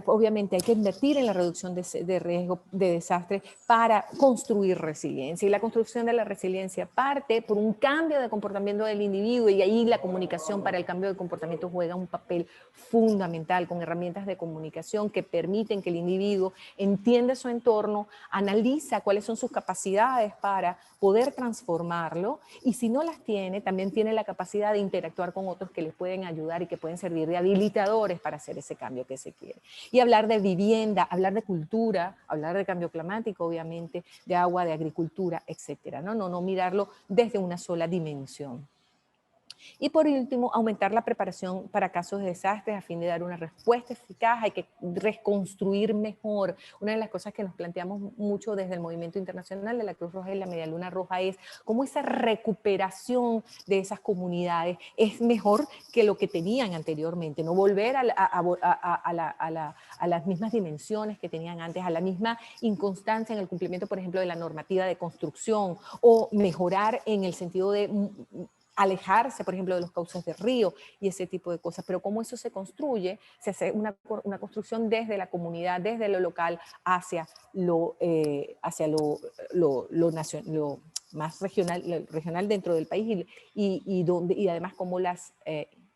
obviamente hay que invertir en la reducción de riesgo de desastre para construir resiliencia. Y la construcción de la resiliencia parte por un cambio de comportamiento del individuo, y ahí la comunicación para el cambio de comportamiento juega un papel fundamental, con herramientas de comunicación que permiten que el individuo entienda su entorno, analiza cuáles son sus capacidades para poder transformarlo, y si no las tiene, también tiene la capacidad de interactuar con otros que les pueden ayudar y que pueden servir de habilitadores para hacer ese cambio que se quiere. Y hablar de vivienda, hablar de cultura, hablar de cambio climático, obviamente, de agua, de agricultura, etcétera, ¿no? No mirarlo desde una sola dimensión. Y por último, aumentar la preparación para casos de desastres a fin de dar una respuesta eficaz. Hay que reconstruir mejor. Una de las cosas que nos planteamos mucho desde el movimiento internacional de la Cruz Roja y la Media Luna Roja es cómo esa recuperación de esas comunidades es mejor que lo que tenían anteriormente, no volver a las mismas dimensiones que tenían antes, a la misma inconstancia en el cumplimiento, por ejemplo, de la normativa de construcción, o mejorar en el sentido de alejarse, por ejemplo, de los cauces de río y ese tipo de cosas. Pero cómo eso se construye, se hace una construcción desde la comunidad, desde lo local, hacia lo más regional dentro del país, y además cómo las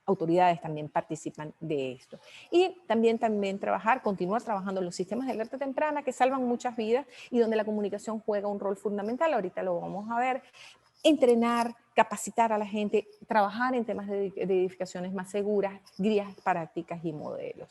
autoridades también participan de esto. Y también continuar trabajando en los sistemas de alerta temprana que salvan muchas vidas y donde la comunicación juega un rol fundamental. Ahorita lo vamos a ver. Entrenar, capacitar a la gente, trabajar en temas de edificaciones más seguras, guías prácticas y modelos.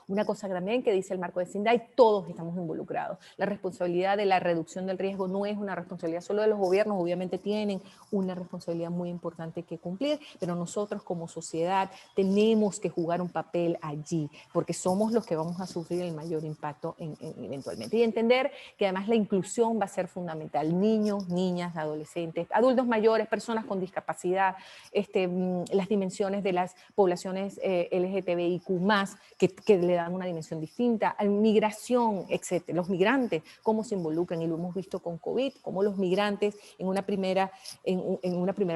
Una cosa también que dice el marco de SINDAE, todos estamos involucrados. La responsabilidad de la reducción del riesgo no es una responsabilidad solo de los gobiernos, obviamente tienen una responsabilidad muy importante que cumplir, pero nosotros como sociedad tenemos que jugar un papel allí, porque somos los que vamos a sufrir el mayor impacto eventualmente. Y entender que además la inclusión va a ser fundamental. Niños, niñas, adolescentes, adultos mayores, personas con discapacidad, las dimensiones de las poblaciones LGTBIQ+, que le dan una dimensión distinta, migración, etc. Los migrantes, cómo se involucran, y lo hemos visto con COVID, cómo los migrantes en una primera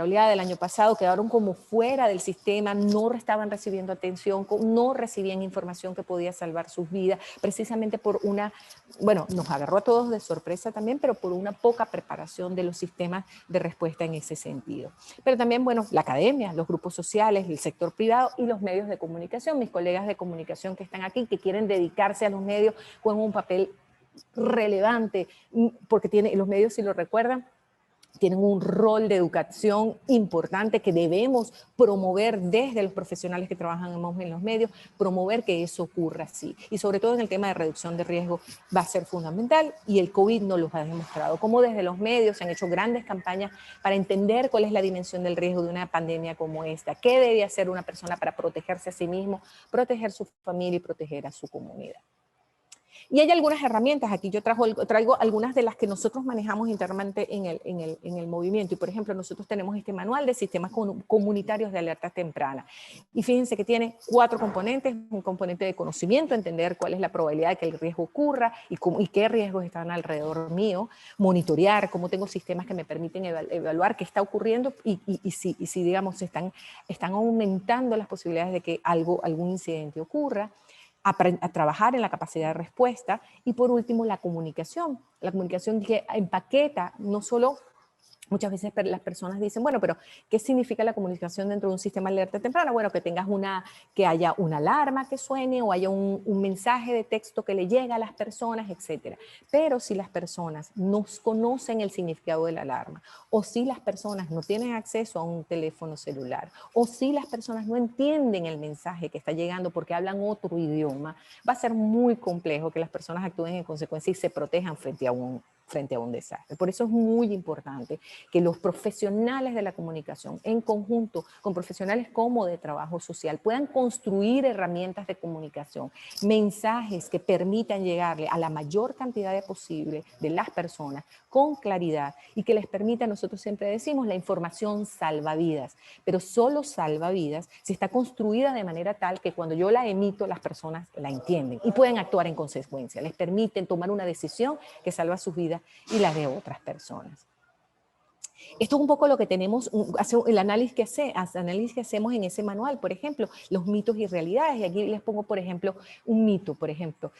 oleada del año pasado quedaron como fuera del sistema, no estaban recibiendo atención, no recibían información que podía salvar sus vidas, precisamente por nos agarró a todos de sorpresa también, pero por una poca preparación de los sistemas de respuesta en ese sentido. Pero también, la academia, los grupos sociales, el sector privado y los medios de comunicación. Mis colegas de comunicación que están aquí, que quieren dedicarse a los medios, juegan un papel relevante, porque los medios, si lo recuerdan, tienen un rol de educación importante que debemos promover desde los profesionales que trabajan en los medios, promover que eso ocurra así. Y sobre todo en el tema de reducción de riesgo va a ser fundamental, y el COVID nos lo ha demostrado. Cómo desde los medios se han hecho grandes campañas para entender cuál es la dimensión del riesgo de una pandemia como esta, qué debe hacer una persona para protegerse a sí mismo, proteger su familia y proteger a su comunidad. Y hay algunas herramientas, aquí yo traigo algunas de las que nosotros manejamos internamente en el movimiento. Y por ejemplo, nosotros tenemos este manual de sistemas comunitarios de alerta temprana. Y fíjense que tiene 4 componentes: un componente de conocimiento, entender cuál es la probabilidad de que el riesgo ocurra y qué riesgos están alrededor mío; monitorear, cómo tengo sistemas que me permiten evaluar qué está ocurriendo y si digamos, están aumentando las posibilidades de que algún incidente ocurra; a trabajar en la capacidad de respuesta; y por último, la comunicación que empaqueta no solo. Muchas veces las personas dicen, pero ¿qué significa la comunicación dentro de un sistema de alerta temprana? Bueno, que haya una alarma que suene, o haya un mensaje de texto que le llega a las personas, etc. Pero si las personas no conocen el significado de la alarma, o si las personas no tienen acceso a un teléfono celular, o si las personas no entienden el mensaje que está llegando porque hablan otro idioma, va a ser muy complejo que las personas actúen en consecuencia y se protejan frente a un desastre. Por eso es muy importante que los profesionales de la comunicación, en conjunto con profesionales como de trabajo social, puedan construir herramientas de comunicación, mensajes que permitan llegarle a la mayor cantidad posible de las personas con claridad, y que les permita, nosotros siempre decimos, la información salva vidas, pero solo salva vidas si está construida de manera tal que cuando yo la emito, las personas la entienden y pueden actuar en consecuencia, les permiten tomar una decisión que salva sus vidas y las de otras personas. Esto es un poco lo que tenemos, el análisis que hacemos en ese manual. Por ejemplo, los mitos y realidades. Y aquí les pongo, por ejemplo, un mito. Por ejemplo,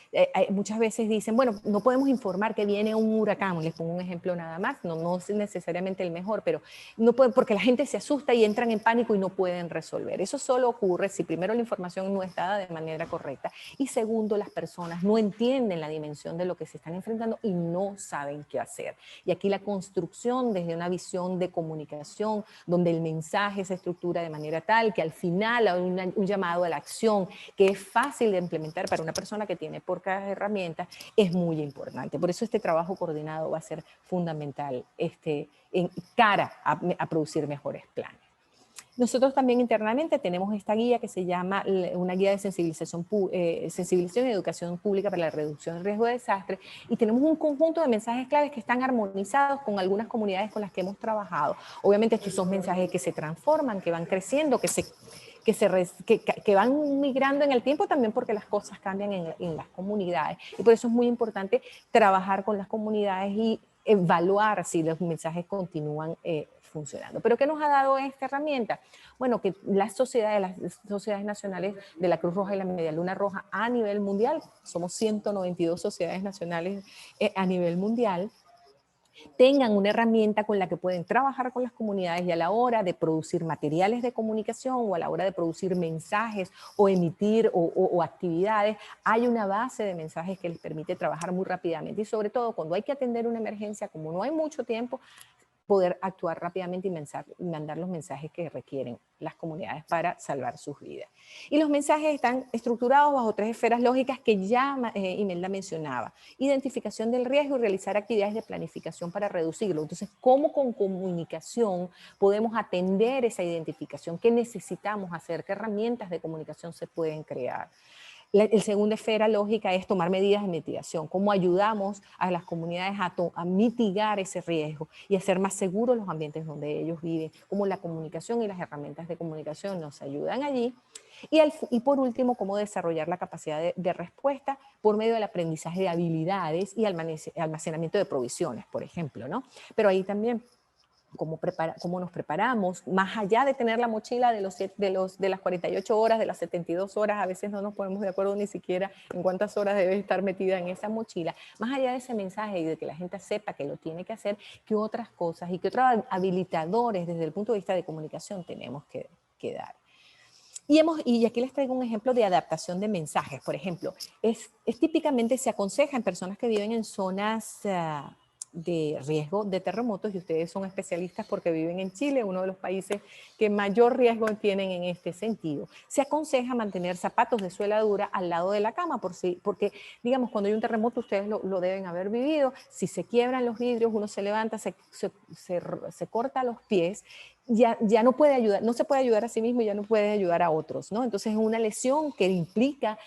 muchas veces dicen, no podemos informar que viene un huracán. Les pongo un ejemplo nada más. No es necesariamente el mejor, pero no pueden, porque la gente se asusta y entran en pánico y no pueden resolver. Eso solo ocurre si primero la información no es dada de manera correcta, y segundo, las personas no entienden la dimensión de lo que se están enfrentando y no saben qué hacer. Y aquí la construcción desde una visión de comunicación, donde el mensaje se estructura de manera tal que al final hay un llamado a la acción que es fácil de implementar para una persona que tiene pocas herramientas, es muy importante. Por eso este trabajo coordinado va a ser fundamental en cara a producir mejores planes. Nosotros también internamente tenemos esta guía que se llama una guía de sensibilización y educación pública para la reducción del riesgo de desastre, y tenemos un conjunto de mensajes claves que están armonizados con algunas comunidades con las que hemos trabajado. Obviamente estos son mensajes que se transforman, que van creciendo, que van migrando en el tiempo también porque las cosas cambian en las comunidades, y por eso es muy importante trabajar con las comunidades y evaluar si los mensajes continúan funcionando. ¿Pero qué nos ha dado esta herramienta? Bueno, que las sociedades nacionales de la Cruz Roja y la Media Luna Roja a nivel mundial, somos 192 sociedades nacionales a nivel mundial, tengan una herramienta con la que pueden trabajar con las comunidades, y a la hora de producir materiales de comunicación o a la hora de producir mensajes o emitir o actividades, hay una base de mensajes que les permite trabajar muy rápidamente, y sobre todo cuando hay que atender una emergencia, como no hay mucho tiempo, poder actuar rápidamente y mandar los mensajes que requieren las comunidades para salvar sus vidas. Y los mensajes están estructurados bajo 3 esferas lógicas que ya Imelda mencionaba: identificación del riesgo y realizar actividades de planificación para reducirlo. Entonces, ¿cómo con comunicación podemos atender esa identificación? ¿Qué necesitamos hacer? ¿Qué herramientas de comunicación se pueden crear? El segunda esfera lógica es tomar medidas de mitigación. ¿Cómo ayudamos a las comunidades a mitigar ese riesgo y hacer más seguros los ambientes donde ellos viven? Cómo la comunicación y las herramientas de comunicación nos ayudan allí. Y por último, cómo desarrollar la capacidad de respuesta por medio del aprendizaje de habilidades y almacenamiento de provisiones, por ejemplo, ¿no? Pero ahí también cómo nos preparamos, más allá de tener la mochila de las 48 horas, de las 72 horas, a veces no nos ponemos de acuerdo ni siquiera en cuántas horas debe estar metida en esa mochila. Más allá de ese mensaje y de que la gente sepa que lo tiene que hacer, ¿qué otras cosas y qué otros habilitadores desde el punto de vista de comunicación tenemos que dar? Y aquí les traigo un ejemplo de adaptación de mensajes. Por ejemplo, típicamente se aconseja en personas que viven en zonas de riesgo de terremotos, y ustedes son especialistas porque viven en Chile, uno de los países que mayor riesgo tienen en este sentido. Se aconseja mantener zapatos de suela dura al lado de la cama, porque, digamos, cuando hay un terremoto, ustedes lo deben haber vivido, si se quiebran los vidrios, uno se levanta, se corta los pies, ya no puede ayudar, no se puede ayudar a sí mismo y ya no puede ayudar a otros, ¿no? Entonces es una lesión que implica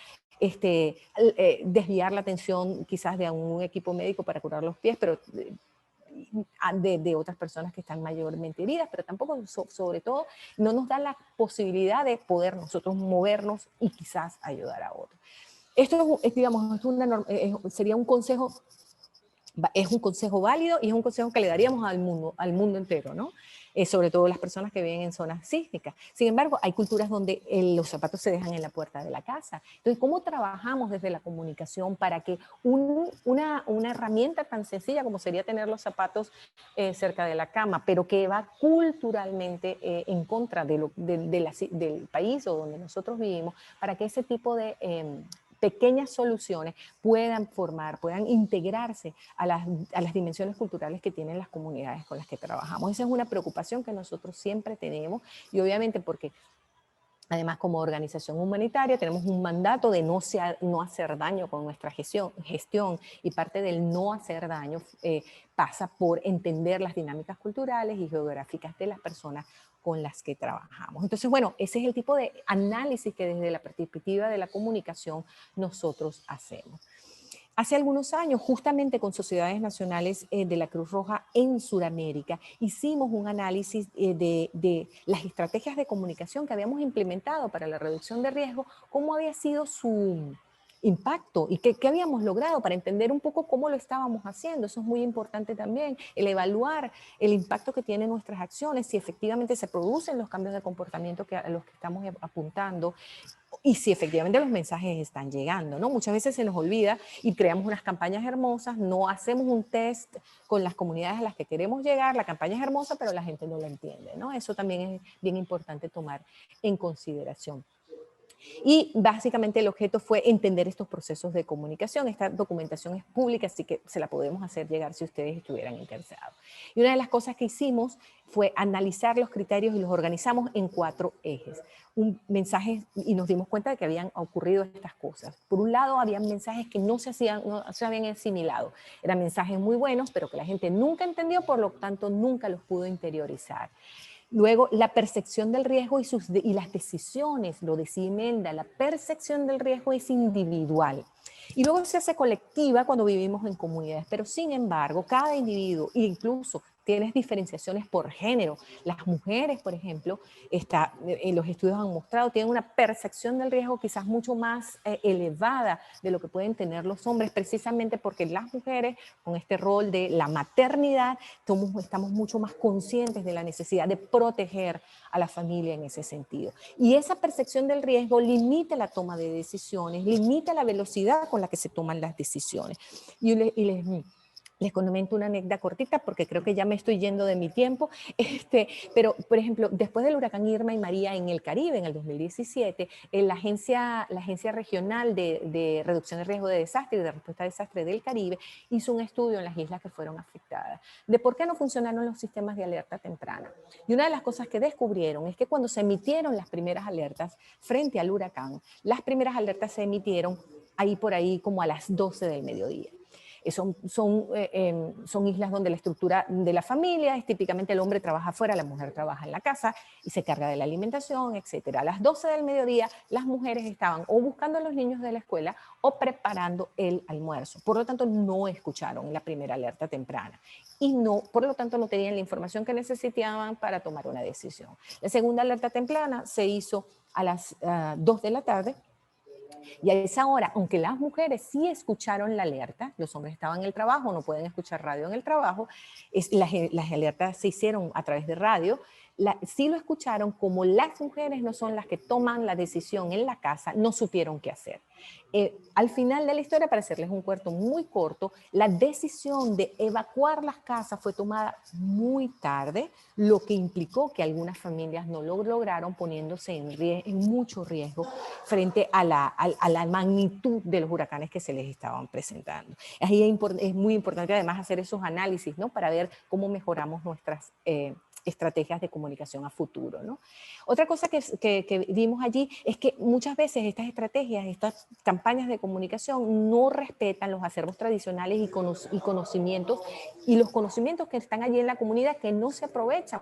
desviar la atención quizás de un equipo médico para curar los pies, pero de otras personas que están mayormente heridas, pero tampoco, sobre todo, no nos da la posibilidad de poder nosotros movernos y quizás ayudar a otros. Esto digamos, sería un consejo. Es un consejo válido y es un consejo que le daríamos al mundo entero, ¿no? Sobre todo las personas que viven en zonas sísmicas. Sin embargo, hay culturas donde los zapatos se dejan en la puerta de la casa. Entonces, ¿cómo trabajamos desde la comunicación para que una herramienta tan sencilla como sería tener los zapatos cerca de la cama, pero que va culturalmente en contra del país o donde nosotros vivimos, para que ese tipo de pequeñas soluciones puedan integrarse a las dimensiones culturales que tienen las comunidades con las que trabajamos? Esa es una preocupación que nosotros siempre tenemos, y obviamente porque además, como organización humanitaria, tenemos un mandato de no hacer daño con nuestra gestión, y parte del no hacer daño pasa por entender las dinámicas culturales y geográficas de las personas con las que trabajamos. Entonces, bueno, ese es el tipo de análisis que desde la perspectiva de la comunicación nosotros hacemos. Hace algunos años, justamente con sociedades nacionales de la Cruz Roja en Sudamérica, hicimos un análisis de las estrategias de comunicación que habíamos implementado para la reducción de riesgo, cómo había sido su impacto y qué habíamos logrado, para entender un poco cómo lo estábamos haciendo. Eso es muy importante también, el evaluar el impacto que tienen nuestras acciones, si efectivamente se producen los cambios de comportamiento a los que estamos apuntando, y si efectivamente los mensajes están llegando, ¿no? Muchas veces se nos olvida y creamos unas campañas hermosas, no hacemos un test con las comunidades a las que queremos llegar, la campaña es hermosa, pero la gente no la entiende, ¿no? Eso también es bien importante tomar en consideración. Y básicamente el objeto fue entender estos procesos de comunicación. Esta documentación es pública, así que se la podemos hacer llegar si ustedes estuvieran interesados. Y una de las cosas que hicimos fue analizar los criterios y los organizamos en 4 ejes. Un mensaje, y nos dimos cuenta de que habían ocurrido estas cosas. Por un lado, habían mensajes que no se habían asimilado. Eran mensajes muy buenos, pero que la gente nunca entendió, por lo tanto, nunca los pudo interiorizar. Luego, la percepción del riesgo y las decisiones, lo decía Imelda, la percepción del riesgo es individual. Y luego se hace colectiva cuando vivimos en comunidades, pero sin embargo, cada individuo, incluso tienes diferenciaciones por género. Las mujeres, por ejemplo, los estudios han mostrado, tienen una percepción del riesgo quizás mucho más elevada de lo que pueden tener los hombres, precisamente porque las mujeres, con este rol de la maternidad, estamos mucho más conscientes de la necesidad de proteger a la familia en ese sentido. Y esa percepción del riesgo limita la toma de decisiones, limita la velocidad con la que se toman las decisiones. Les comento una anécdota cortita porque creo que ya me estoy yendo de mi tiempo, pero por ejemplo, después del huracán Irma y María en el Caribe en el 2017, la agencia regional de reducción de riesgo de desastre y de respuesta a desastre del Caribe hizo un estudio en las islas que fueron afectadas de por qué no funcionaron los sistemas de alerta temprana. Y una de las cosas que descubrieron es que cuando se emitieron las primeras alertas frente al huracán, las primeras alertas se emitieron por ahí como a las 12 del mediodía. Son islas donde la estructura de la familia es típicamente el hombre trabaja afuera, la mujer trabaja en la casa y se carga de la alimentación, etc. A las 12 del mediodía las mujeres estaban o buscando a los niños de la escuela o preparando el almuerzo. Por lo tanto, no escucharon la primera alerta temprana y por lo tanto no tenían la información que necesitaban para tomar una decisión. La segunda alerta temprana se hizo a las 2 de la tarde. Y a esa hora, aunque las mujeres sí escucharon la alerta, los hombres estaban en el trabajo, no pueden escuchar radio en el trabajo, las alertas se hicieron a través de radio, sí lo escucharon, como las mujeres no son las que toman la decisión en la casa, no supieron qué hacer. Al final de la historia, para hacerles un cuento muy corto, la decisión de evacuar las casas fue tomada muy tarde, lo que implicó que algunas familias no lo lograron, poniéndose en mucho riesgo frente a la magnitud de los huracanes que se les estaban presentando. Ahí es muy importante además hacer esos análisis, ¿no? Para ver cómo mejoramos nuestras estrategias de comunicación a futuro, ¿no? Otra cosa que vimos allí es que muchas veces estas estrategias, estas campañas de comunicación no respetan los acervos tradicionales y conocimientos, y los conocimientos que están allí en la comunidad que no se aprovechan.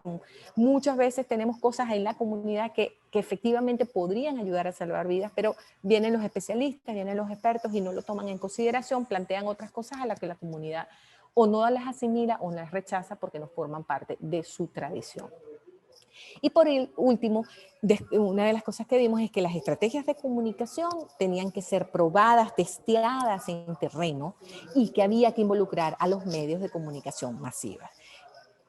Muchas veces tenemos cosas en la comunidad que efectivamente podrían ayudar a salvar vidas, pero vienen los especialistas, vienen los expertos y no lo toman en consideración, plantean otras cosas a las que la comunidad o no las asimila o las rechaza porque no forman parte de su tradición. Y por último, una de las cosas que vimos es que las estrategias de comunicación tenían que ser probadas, testeadas en terreno y que había que involucrar a los medios de comunicación masivas.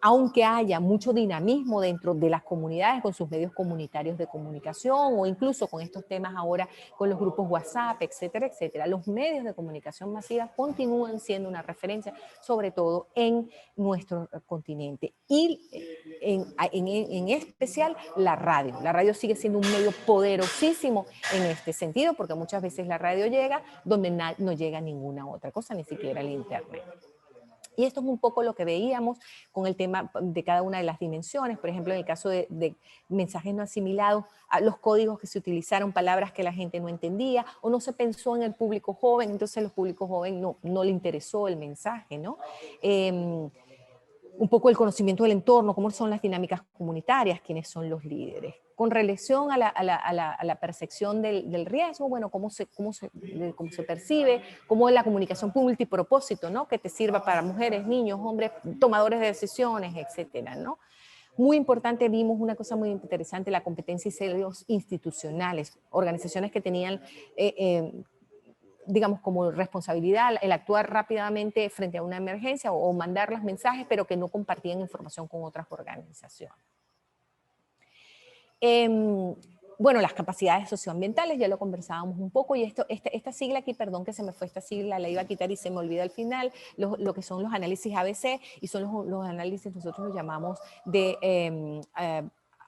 Aunque haya mucho dinamismo dentro de las comunidades con sus medios comunitarios de comunicación o incluso con estos temas ahora con los grupos WhatsApp, etcétera, etcétera, los medios de comunicación masiva continúan siendo una referencia, sobre todo en nuestro continente. Y en especial la radio. La radio sigue siendo un medio poderosísimo en este sentido porque muchas veces la radio llega donde no llega ninguna otra cosa, ni siquiera el internet. Y esto es un poco lo que veíamos con el tema de cada una de las dimensiones. Por ejemplo, en el caso de mensajes no asimilados, los códigos que se utilizaron, palabras que la gente no entendía o no se pensó en el público joven, entonces el público joven no le interesó el mensaje, ¿no? Un poco el conocimiento del entorno, cómo son las dinámicas comunitarias, quiénes son los líderes. Con relación a la percepción del riesgo, bueno, cómo se percibe, cómo es la comunicación multipropósito, ¿no? Que te sirva para mujeres, niños, hombres, tomadores de decisiones, etcétera, ¿no? Muy importante, vimos una cosa muy interesante, la competencia y sellos institucionales, organizaciones que tenían digamos, como responsabilidad el actuar rápidamente frente a una emergencia o mandar los mensajes, pero que no compartían información con otras organizaciones. Bueno, las capacidades socioambientales, ya lo conversábamos un poco, y esta sigla aquí, perdón que se me fue esta sigla, la iba a quitar y se me olvida al final, lo que son los análisis ABC, y son los análisis, nosotros los llamamos de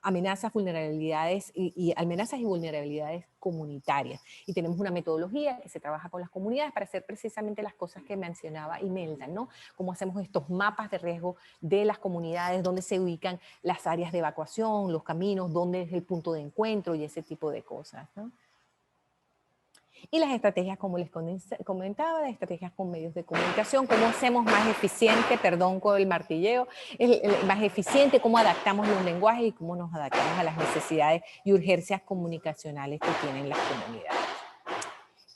amenazas, vulnerabilidades y amenazas y vulnerabilidades comunitarias. Y tenemos una metodología que se trabaja con las comunidades para hacer precisamente las cosas que mencionaba Imelda, ¿no? Cómo hacemos estos mapas de riesgo de las comunidades, dónde se ubican las áreas de evacuación, los caminos, dónde es el punto de encuentro y ese tipo de cosas, ¿no? Y las estrategias, como les comentaba, las estrategias con medios de comunicación, cómo hacemos más eficiente, perdón con el martilleo, más eficiente, cómo adaptamos los lenguajes y cómo nos adaptamos a las necesidades y urgencias comunicacionales que tienen las comunidades.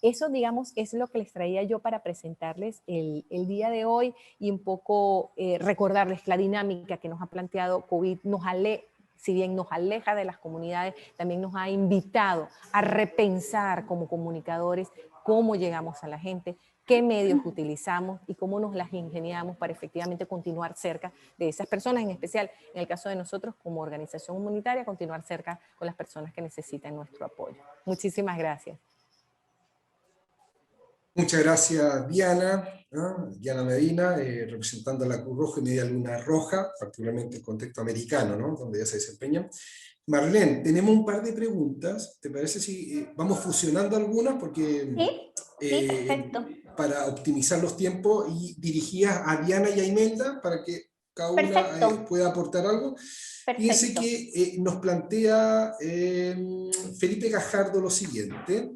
Eso, digamos, es lo que les traía yo para presentarles el día de hoy y un poco recordarles la dinámica que nos ha planteado COVID, si bien nos aleja de las comunidades, también nos ha invitado a repensar como comunicadores cómo llegamos a la gente, qué medios utilizamos y cómo nos las ingeniamos para efectivamente continuar cerca de esas personas, en especial en el caso de nosotros como organización comunitaria, continuar cerca con las personas que necesitan nuestro apoyo. Muchísimas gracias. Muchas gracias, Diana. Diana Medina, representando a la Cruz Roja y Media Luna Roja, particularmente el contexto americano, ¿no? Donde ya se desempeñan. Marlene, tenemos un par de preguntas. ¿Te parece si vamos fusionando algunas? Porque Sí, perfecto. para optimizar los tiempos y dirigidas a Diana y a Imelda para que cada una pueda aportar algo. Fíjense que nos plantea Felipe Gajardo lo siguiente.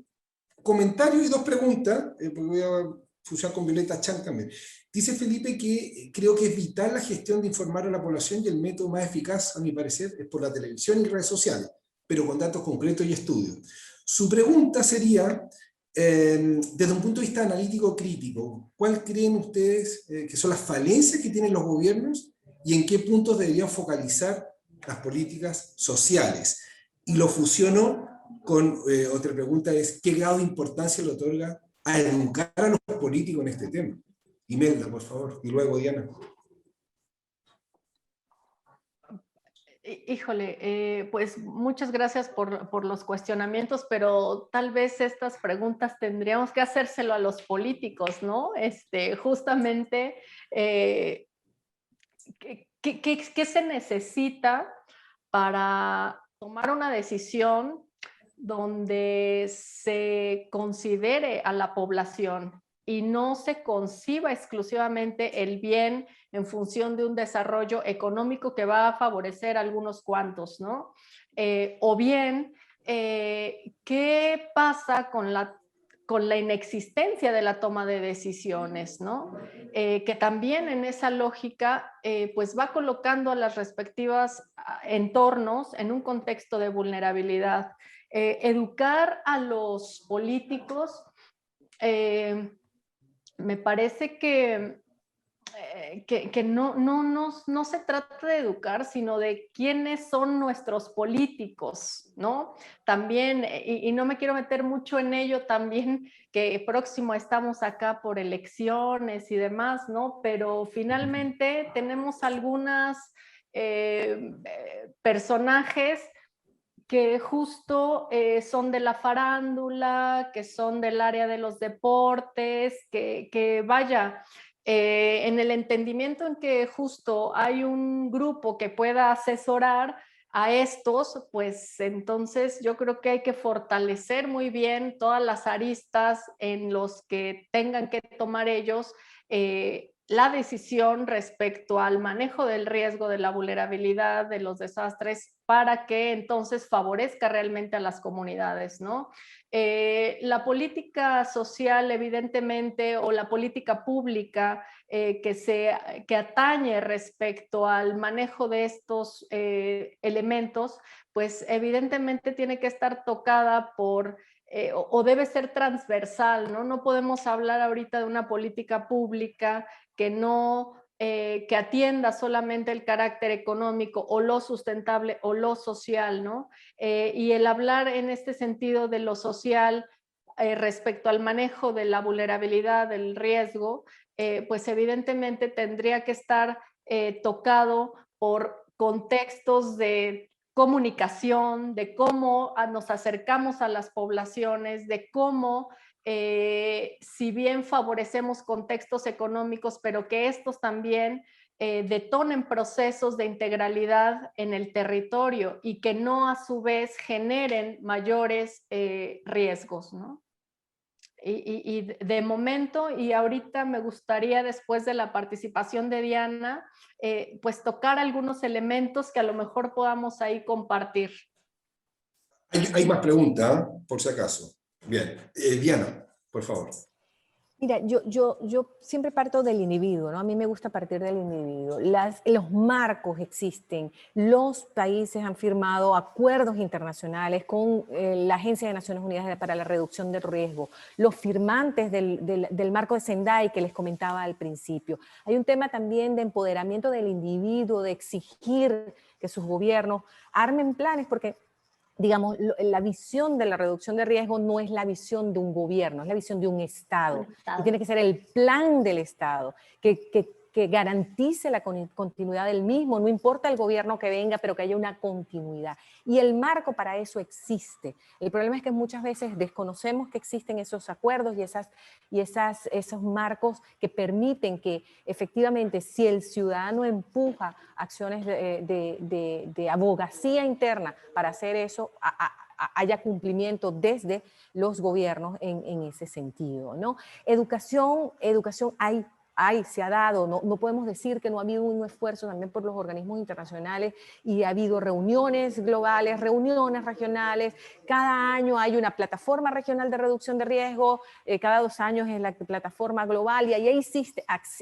Comentario y dos preguntas, porque voy a fusionar con Violeta Chan también. Dice Felipe que creo que es vital la gestión de informar a la población y el método más eficaz, a mi parecer, es por la televisión y redes sociales, pero con datos concretos y estudios. Su pregunta sería, desde un punto de vista analítico crítico, ¿cuál creen ustedes que son las falencias que tienen los gobiernos y en qué puntos deberían focalizar las políticas sociales? Y lo fusiono con otra pregunta, es ¿qué grado de importancia le otorga a educar a los políticos en este tema? Imelda, por favor, y luego Diana. Híjole, pues muchas gracias por los cuestionamientos, pero tal vez estas preguntas tendríamos que hacérselo a los políticos, ¿no? Justamente, ¿qué se necesita para tomar una decisión donde se considere a la población y no se conciba exclusivamente el bien en función de un desarrollo económico que va a favorecer a algunos cuantos, ¿no? O bien, ¿qué pasa con la inexistencia de la toma de decisiones, ¿no? Que también en esa lógica pues va colocando a las respectivas entornos en un contexto de vulnerabilidad. Educar a los políticos me parece que no se trata de educar, sino de quiénes son nuestros políticos, ¿no? También, y no me quiero meter mucho en ello, también que próximo estamos acá por elecciones y demás, ¿no? Pero finalmente tenemos algunas personajes que justo son de la farándula, que son del área de los deportes, que vaya, en el entendimiento en que justo hay un grupo que pueda asesorar a estos, pues entonces yo creo que hay que fortalecer muy bien todas las aristas en los que tengan que tomar ellos la decisión respecto al manejo del riesgo, de la vulnerabilidad, de los desastres, para que entonces favorezca realmente a las comunidades, ¿no? La política social, evidentemente, o la política pública que atañe respecto al manejo de estos elementos, pues evidentemente tiene que estar tocada por o debe ser transversal, ¿no? No podemos hablar ahorita de una política pública que atienda solamente el carácter económico o lo sustentable o lo social, ¿no? Y el hablar en este sentido de lo social respecto al manejo de la vulnerabilidad, del riesgo, pues evidentemente tendría que estar tocado por contextos de comunicación, de cómo nos acercamos a las poblaciones, de cómo si bien favorecemos contextos económicos, pero que estos también detonen procesos de integralidad en el territorio y que no a su vez generen mayores riesgos, ¿no? Y de momento, y ahorita me gustaría después de la participación de Diana, pues tocar algunos elementos que a lo mejor podamos ahí compartir. Hay más preguntas, por si acaso. Bien. Diana, por favor. Mira, yo siempre parto del individuo, ¿no? A mí me gusta partir del individuo. Los marcos existen, los países han firmado acuerdos internacionales con la Agencia de Naciones Unidas para la Reducción del Riesgo, los firmantes del marco de Sendai que les comentaba al principio. Hay un tema también de empoderamiento del individuo, de exigir que sus gobiernos armen planes, porque digamos, la visión de la reducción de riesgo no es la visión de un gobierno, es la visión de un Estado. Y tiene que ser el plan del Estado que garantice la continuidad del mismo, no importa el gobierno que venga, pero que haya una continuidad. Y el marco para eso existe. El problema es que muchas veces desconocemos que existen esos acuerdos y esos marcos que permiten que efectivamente si el ciudadano empuja acciones de abogacía interna para hacer eso, haya cumplimiento desde los gobiernos en ese sentido, ¿no? Educación se ha dado, no podemos decir que no ha habido un esfuerzo también por los organismos internacionales y ha habido reuniones globales, reuniones regionales, cada año hay una plataforma regional de reducción de riesgo, cada 2 años es la plataforma global y ahí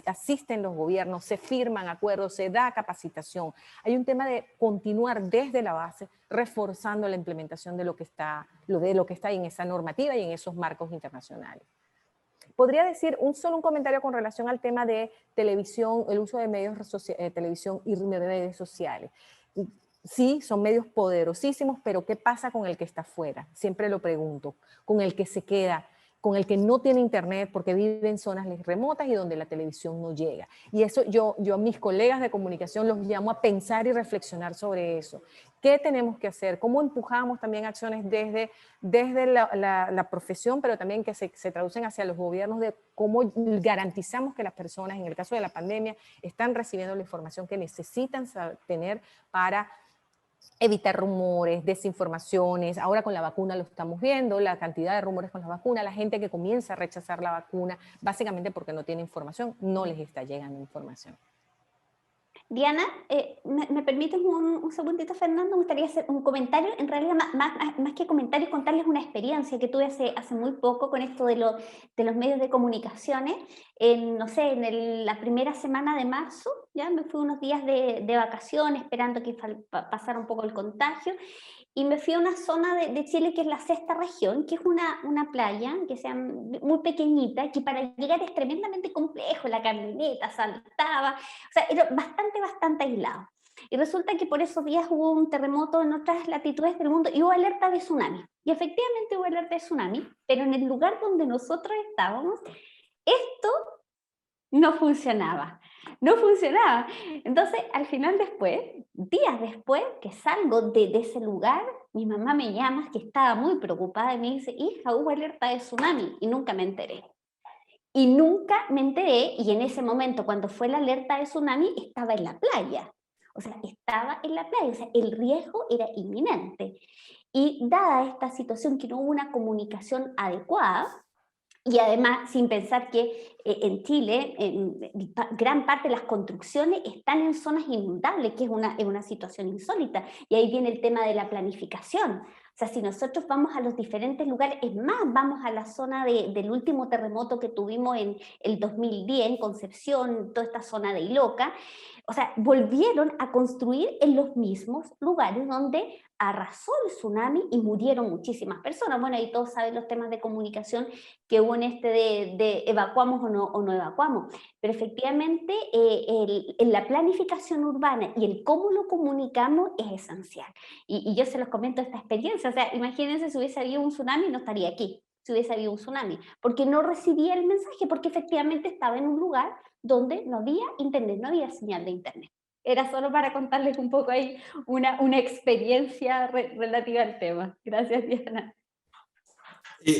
asisten los gobiernos, se firman acuerdos, se da capacitación. Hay un tema de continuar desde la base, reforzando la implementación de lo que está ahí en esa normativa y en esos marcos internacionales. Podría decir solo un comentario con relación al tema de televisión, el uso de medios televisión y redes sociales. Sí, son medios poderosísimos, pero ¿qué pasa con el que está afuera? Siempre lo pregunto. Con el que se queda, con el que no tiene internet porque vive en zonas remotas y donde la televisión no llega. Y eso yo a mis colegas de comunicación los llamo a pensar y reflexionar sobre eso. ¿Qué tenemos que hacer? ¿Cómo empujamos también acciones desde la profesión, pero también que se traducen hacia los gobiernos de cómo garantizamos que las personas, en el caso de la pandemia, están recibiendo la información que necesitan tener para evitar rumores, desinformaciones? Ahora con la vacuna lo estamos viendo, la cantidad de rumores con la vacuna, la gente que comienza a rechazar la vacuna, básicamente porque no tiene información, no les está llegando información. Diana, ¿me permites un segundito, Fernando? Me gustaría hacer un comentario, en realidad más que comentario, contarles una experiencia que tuve hace muy poco con esto de los medios de comunicaciones. No sé, en la primera semana de marzo, ya me fui unos días de vacaciones, esperando que pasara un poco el contagio, y me fui a una zona de Chile que es la sexta región, que es una playa que sea muy pequeñita, que para llegar es tremendamente complejo, la camioneta saltaba, o sea, era bastante aislado. Y resulta que por esos días hubo un terremoto en otras latitudes del mundo y hubo alerta de tsunami. Y efectivamente hubo alerta de tsunami, pero en el lugar donde nosotros estábamos, esto no funcionaba. No funcionaba. Entonces, al final después, días después que salgo de ese lugar, mi mamá me llama, que estaba muy preocupada, y me dice, hija, hubo alerta de tsunami, y nunca me enteré. Y en ese momento, cuando fue la alerta de tsunami, estaba en la playa. O sea, estaba en la playa, o sea, el riesgo era inminente. Y dada esta situación que no hubo una comunicación adecuada, y además, sin pensar que en Chile, gran parte de las construcciones están en zonas inundables, que es una situación insólita. Y ahí viene el tema de la planificación. O sea, si nosotros vamos a los diferentes lugares, es más, vamos a la zona del último terremoto que tuvimos en el 2010, en Concepción, toda esta zona de Iloca, o sea, volvieron a construir en los mismos lugares donde arrasó el tsunami y murieron muchísimas personas. Bueno, ahí todos saben los temas de comunicación que hubo en de evacuamos o no evacuamos. Pero efectivamente en la planificación urbana y el cómo lo comunicamos es esencial. Y yo se los comento esta experiencia. O sea, imagínense si hubiese habido un tsunami, no estaría aquí. Si hubiese habido un tsunami, porque no recibía el mensaje, porque efectivamente estaba en un lugar donde no había internet, no había señal de internet. Era solo para contarles un poco ahí una experiencia relativa al tema. Gracias, Diana.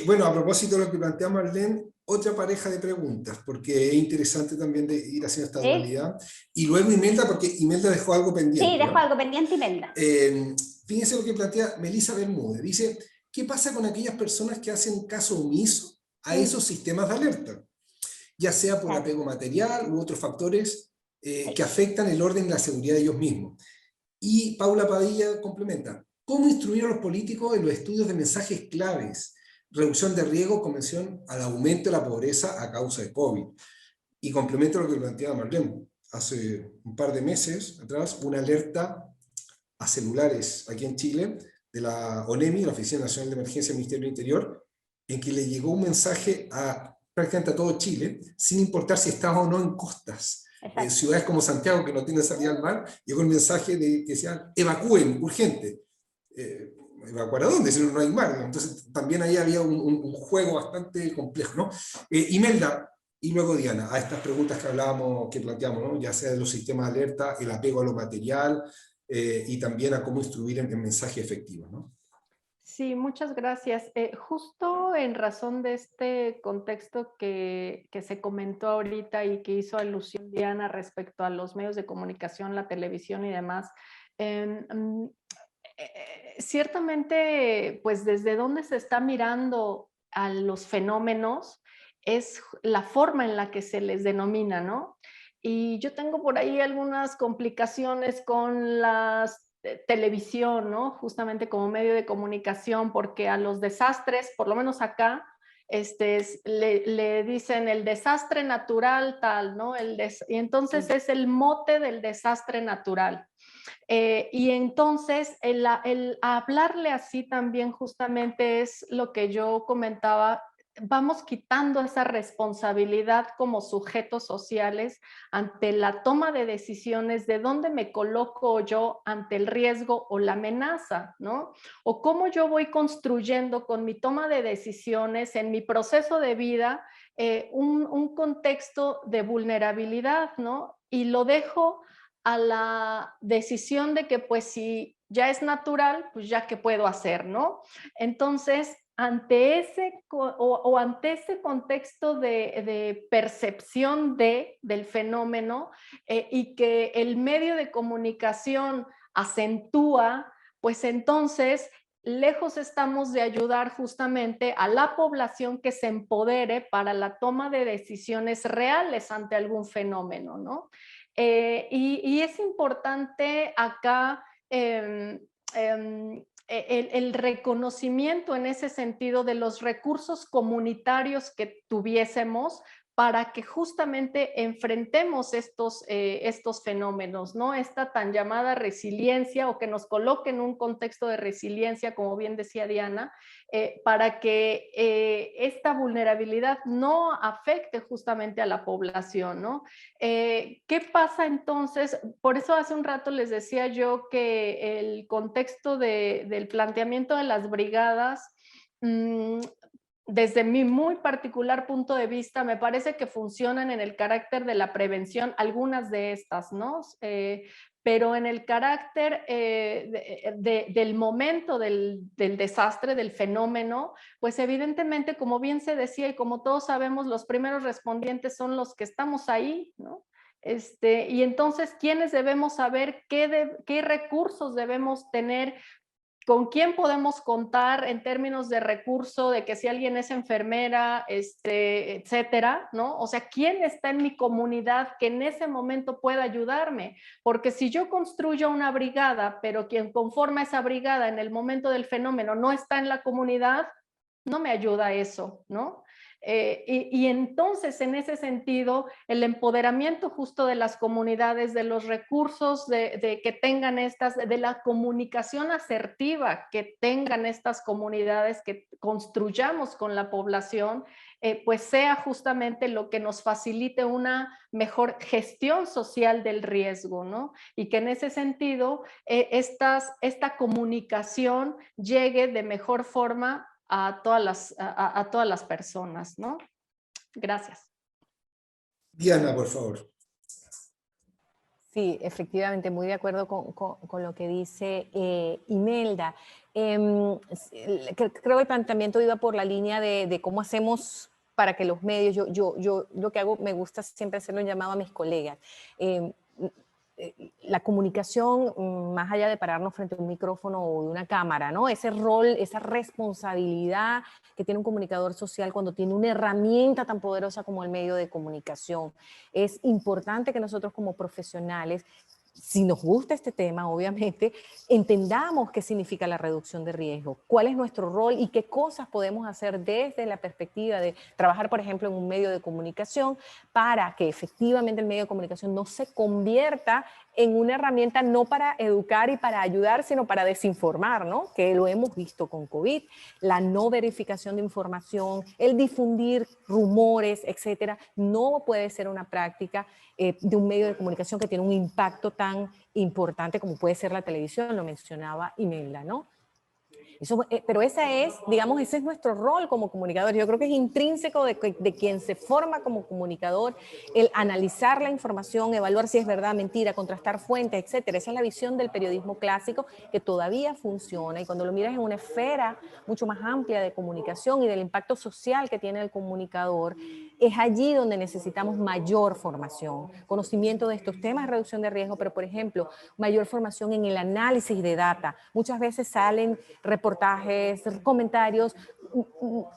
Bueno, a propósito de lo que plantea Marlene, otra pareja de preguntas, porque es interesante también de ir haciendo esta dualidad. Y luego Imelda, porque Imelda dejó algo pendiente. Sí, dejó algo pendiente Imelda. Fíjense lo que plantea Melissa Bermúdez. Dice, ¿qué pasa con aquellas personas que hacen caso omiso a esos sistemas de alerta? Ya sea por apego material u otros factores que afectan el orden y la seguridad de ellos mismos. Y Paula Padilla complementa, ¿cómo instruir a los políticos en los estudios de mensajes claves reducción de riesgo con mención al aumento de la pobreza a causa de COVID. Y complemento lo que planteaba Marlene. Hace un par de meses atrás, una alerta a celulares aquí en Chile de la ONEMI, la Oficina Nacional de Emergencia del Ministerio del Interior, en que le llegó un mensaje a prácticamente a todo Chile, sin importar si estaba o no en costas. Ciudades como Santiago, que no tienen salida al mar, llegó el mensaje de que decían, evacúen, urgente. ¿Evacuar a dónde? Si no hay mar, ¿no? Entonces también ahí había un juego bastante complejo, ¿no? Imelda, y luego Diana, a estas preguntas que hablábamos, que planteamos, ¿no? Ya sea de los sistemas de alerta, el apego a lo material, y también a cómo instruir en mensajes efectivos, ¿no? Sí, muchas gracias. Justo en razón de este contexto que se comentó ahorita y que hizo alusión Diana respecto a los medios de comunicación, la televisión y demás, ciertamente, pues desde dónde se está mirando a los fenómenos es la forma en la que se les denomina, ¿no? Y yo tengo por ahí algunas complicaciones con la televisión, ¿no? Justamente como medio de comunicación, porque a los desastres, por lo menos acá, le dicen el desastre natural tal, ¿no? Y entonces es el mote del desastre natural. Y entonces el hablarle así también justamente es lo que yo comentaba, vamos quitando esa responsabilidad como sujetos sociales ante la toma de decisiones de dónde me coloco yo ante el riesgo o la amenaza, ¿no? O cómo yo voy construyendo con mi toma de decisiones en mi proceso de vida un contexto de vulnerabilidad, ¿no? Y lo dejo a la decisión de que pues si ya es natural, pues ya qué puedo hacer, ¿no? Entonces, ante ese ante ese contexto de percepción del fenómeno y que el medio de comunicación acentúa, pues entonces lejos estamos de ayudar justamente a la población que se empodere para la toma de decisiones reales ante algún fenómeno, ¿no? Y es importante acá el reconocimiento en ese sentido de los recursos comunitarios que tuviésemos para que justamente enfrentemos estos fenómenos, ¿no? Esta tan llamada resiliencia o que nos coloque en un contexto de resiliencia, como bien decía Diana, para que esta vulnerabilidad no afecte justamente a la población, ¿no? ¿Qué pasa entonces? Por eso hace un rato les decía yo que el contexto del planteamiento de las brigadas, desde mi muy particular punto de vista, me parece que funcionan en el carácter de la prevención, algunas de estas, ¿no? Pero en el carácter del momento del desastre, del fenómeno, pues evidentemente, como bien se decía y como todos sabemos, los primeros respondientes son los que estamos ahí, ¿no? Y entonces, ¿quiénes debemos saber qué recursos debemos tener? ¿Con quién podemos contar en términos de recurso, de que si alguien es enfermera, etcétera, ¿no? O sea, ¿quién está en mi comunidad que en ese momento pueda ayudarme? Porque si yo construyo una brigada, pero quien conforma esa brigada en el momento del fenómeno no está en la comunidad, no me ayuda eso, ¿no? Y entonces, en ese sentido, el empoderamiento justo de las comunidades, de los recursos, de que tengan de la comunicación asertiva que tengan estas comunidades, que construyamos con la población, pues sea justamente lo que nos facilite una mejor gestión social del riesgo, ¿no? Y que en ese sentido, esta comunicación llegue de mejor forma a todas las personas, ¿no? Gracias. Diana, por favor. Sí, efectivamente, muy de acuerdo con lo que dice Imelda. Creo que el planteamiento iba por la línea de cómo hacemos para que los medios, yo lo que hago, me gusta siempre hacerlo un llamado a mis colegas. La comunicación, más allá de pararnos frente a un micrófono o de una cámara, ¿no? Ese rol, esa responsabilidad que tiene un comunicador social cuando tiene una herramienta tan poderosa como el medio de comunicación. Es importante que nosotros como profesionales si nos gusta este tema, obviamente, entendamos qué significa la reducción de riesgo, cuál es nuestro rol y qué cosas podemos hacer desde la perspectiva de trabajar, por ejemplo, en un medio de comunicación para que efectivamente el medio de comunicación no se convierta en una herramienta no para educar y para ayudar, sino para desinformar, ¿no? Que lo hemos visto con COVID, la no verificación de información, el difundir rumores, etcétera, no puede ser una práctica de un medio de comunicación que tiene un impacto tan importante como puede ser la televisión, lo mencionaba Imelda, ¿no? Eso, pero ese es nuestro rol como comunicadores. Yo creo que es intrínseco de quien se forma como comunicador, el analizar la información, evaluar si es verdad, mentira, contrastar fuentes, etcétera. Esa es la visión del periodismo clásico que todavía funciona, y cuando lo miras en una esfera mucho más amplia de comunicación y del impacto social que tiene el comunicador, es allí donde necesitamos mayor formación, conocimiento de estos temas de reducción de riesgo, pero por ejemplo, mayor formación en el análisis de data. Muchas veces salen reportajes, comentarios,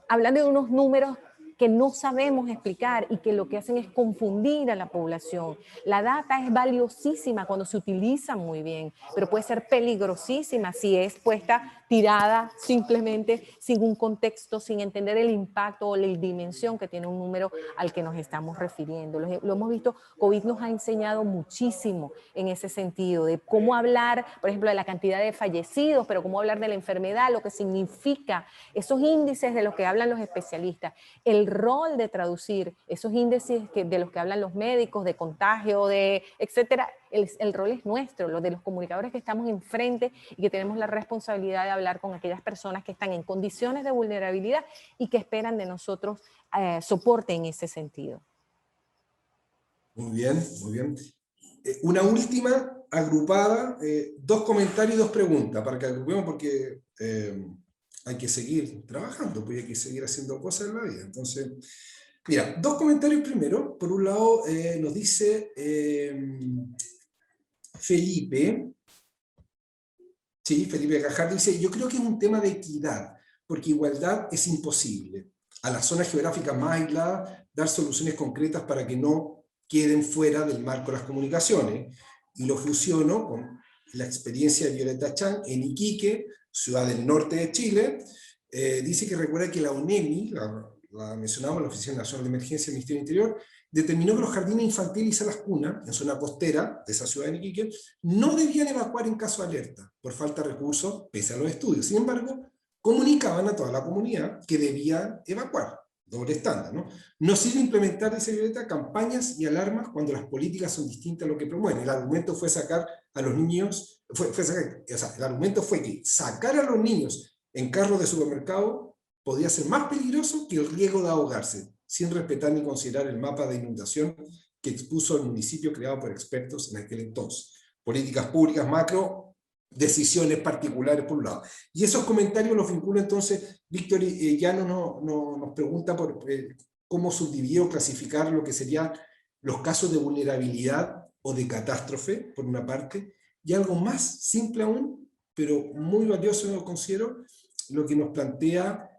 hablando de unos números que no sabemos explicar y que lo que hacen es confundir a la población. La data es valiosísima cuando se utiliza muy bien, pero puede ser peligrosísima si es puesta tirada simplemente sin un contexto, sin entender el impacto o la dimensión que tiene un número al que nos estamos refiriendo. Lo hemos visto, COVID nos ha enseñado muchísimo en ese sentido, de cómo hablar, por ejemplo, de la cantidad de fallecidos, pero cómo hablar de la enfermedad, lo que significa esos índices de los que hablan los especialistas, el rol de traducir esos índices de los que hablan los médicos, de contagio, de etcétera. El rol es nuestro, lo de los comunicadores que estamos enfrente y que tenemos la responsabilidad de hablar con aquellas personas que están en condiciones de vulnerabilidad y que esperan de nosotros soporte en ese sentido. Muy bien, muy bien. Una última agrupada, 2 comentarios y 2 preguntas, para que agrupemos, porque hay que seguir trabajando, pues hay que seguir haciendo cosas en la vida. Entonces, mira, 2 comentarios primero. Por un lado, nos dice Felipe Cajar, dice: yo creo que es un tema de equidad, porque igualdad es imposible. A las zonas geográficas más aisladas, dar soluciones concretas para que no queden fuera del marco de las comunicaciones. Y lo fusiono con la experiencia de Violeta Chan en Iquique, ciudad del norte de Chile. Dice que recuerda que la ONEMI, la mencionamos, la Oficina Nacional de Emergencia del Ministerio del Interior, determinó que los jardines infantiles y salas cunas, en zona costera de esa ciudad de Iquique, no debían evacuar en caso de alerta, por falta de recursos, pese a los estudios. Sin embargo, comunicaban a toda la comunidad que debían evacuar. Doble estándar, ¿no? No sirve implementar, dice Violeta, campañas y alarmas cuando las políticas son distintas a lo que promueven. El argumento fue sacar a los niños, el argumento fue que sacar a los niños en carros de supermercado podía ser más peligroso que el riesgo de ahogarse, sin respetar ni considerar el mapa de inundación que expuso el municipio creado por expertos en aquel entonces. Políticas públicas macro, decisiones particulares por un lado. Y esos comentarios los vinculo entonces, Víctor ya nos pregunta por cómo subdividir o clasificar lo que serían los casos de vulnerabilidad o de catástrofe, por una parte, y algo más simple aún, pero muy valioso, lo considero, lo que nos plantea,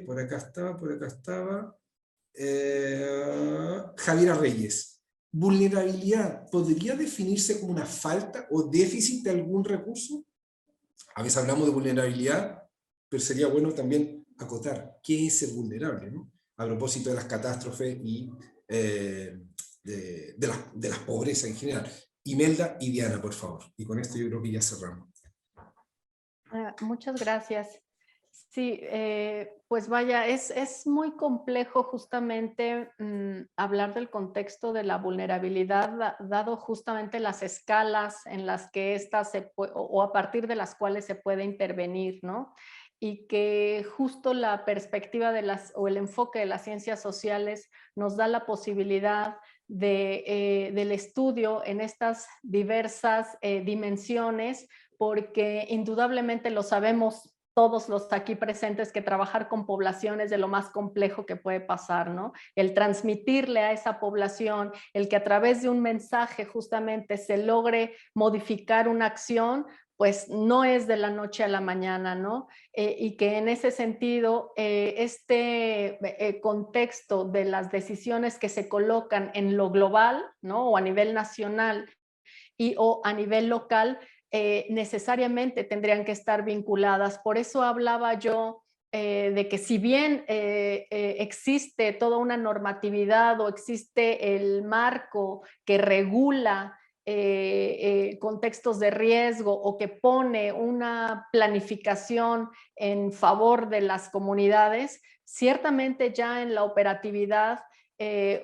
por acá estaba, Javiera Reyes. ¿Vulnerabilidad podría definirse como una falta o déficit de algún recurso? A veces hablamos de vulnerabilidad, pero sería bueno también acotar qué es ser vulnerable, ¿no? A propósito de las catástrofes y de las pobrezas en general. Imelda y Diana, por favor. Y con esto yo creo que ya cerramos. Muchas gracias. Sí, pues vaya, es muy complejo justamente hablar del contexto de la vulnerabilidad, dado justamente las escalas en las que ésta o a partir de las cuales se puede intervenir, ¿no? Y que justo la perspectiva o el enfoque de las ciencias sociales nos da la posibilidad del estudio en estas diversas dimensiones, porque indudablemente lo sabemos todos los aquí presentes, que trabajar con población es de lo más complejo que puede pasar, ¿no? El transmitirle a esa población, el que a través de un mensaje justamente se logre modificar una acción, pues no es de la noche a la mañana, ¿no? Y que en ese sentido, contexto de las decisiones que se colocan en lo global, ¿no? O a nivel nacional o a nivel local, necesariamente tendrían que estar vinculadas. Por eso hablaba yo de que si bien existe toda una normatividad o existe el marco que regula contextos de riesgo o que pone una planificación en favor de las comunidades, ciertamente ya en la operatividad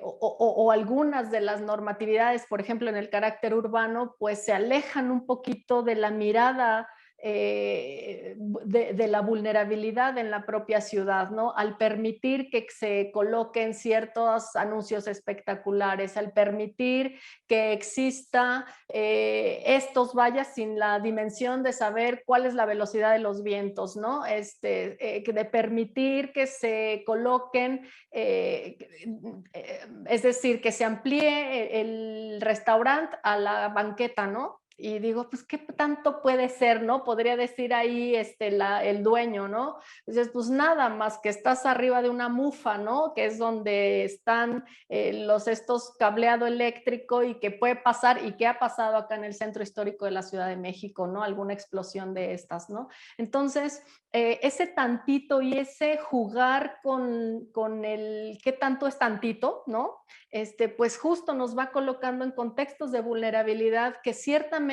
o algunas de las normatividades, por ejemplo, en el carácter urbano, pues se alejan un poquito de la mirada de la vulnerabilidad en la propia ciudad, ¿no? Al permitir que se coloquen ciertos anuncios espectaculares, al permitir que exista estos vallas sin la dimensión de saber cuál es la velocidad de los vientos, ¿no? De permitir que se coloquen, es decir, que se amplíe el restaurante a la banqueta, ¿no? Y digo, pues, ¿qué tanto puede ser, no? Podría decir ahí el dueño, ¿no? Entonces, pues nada más que estás arriba de una mufa, ¿no? Que es donde están estos cableado eléctrico y que puede pasar y que ha pasado acá en el centro histórico de la Ciudad de México, ¿no? Alguna explosión de estas, ¿no? Entonces, ese tantito y ese jugar con el qué tanto es tantito, ¿no? Pues justo nos va colocando en contextos de vulnerabilidad que ciertamente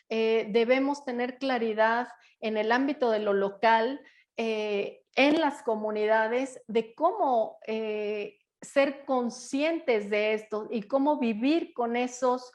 debemos tener claridad en el ámbito de lo local, en las comunidades, de cómo ser conscientes de esto y cómo vivir con esos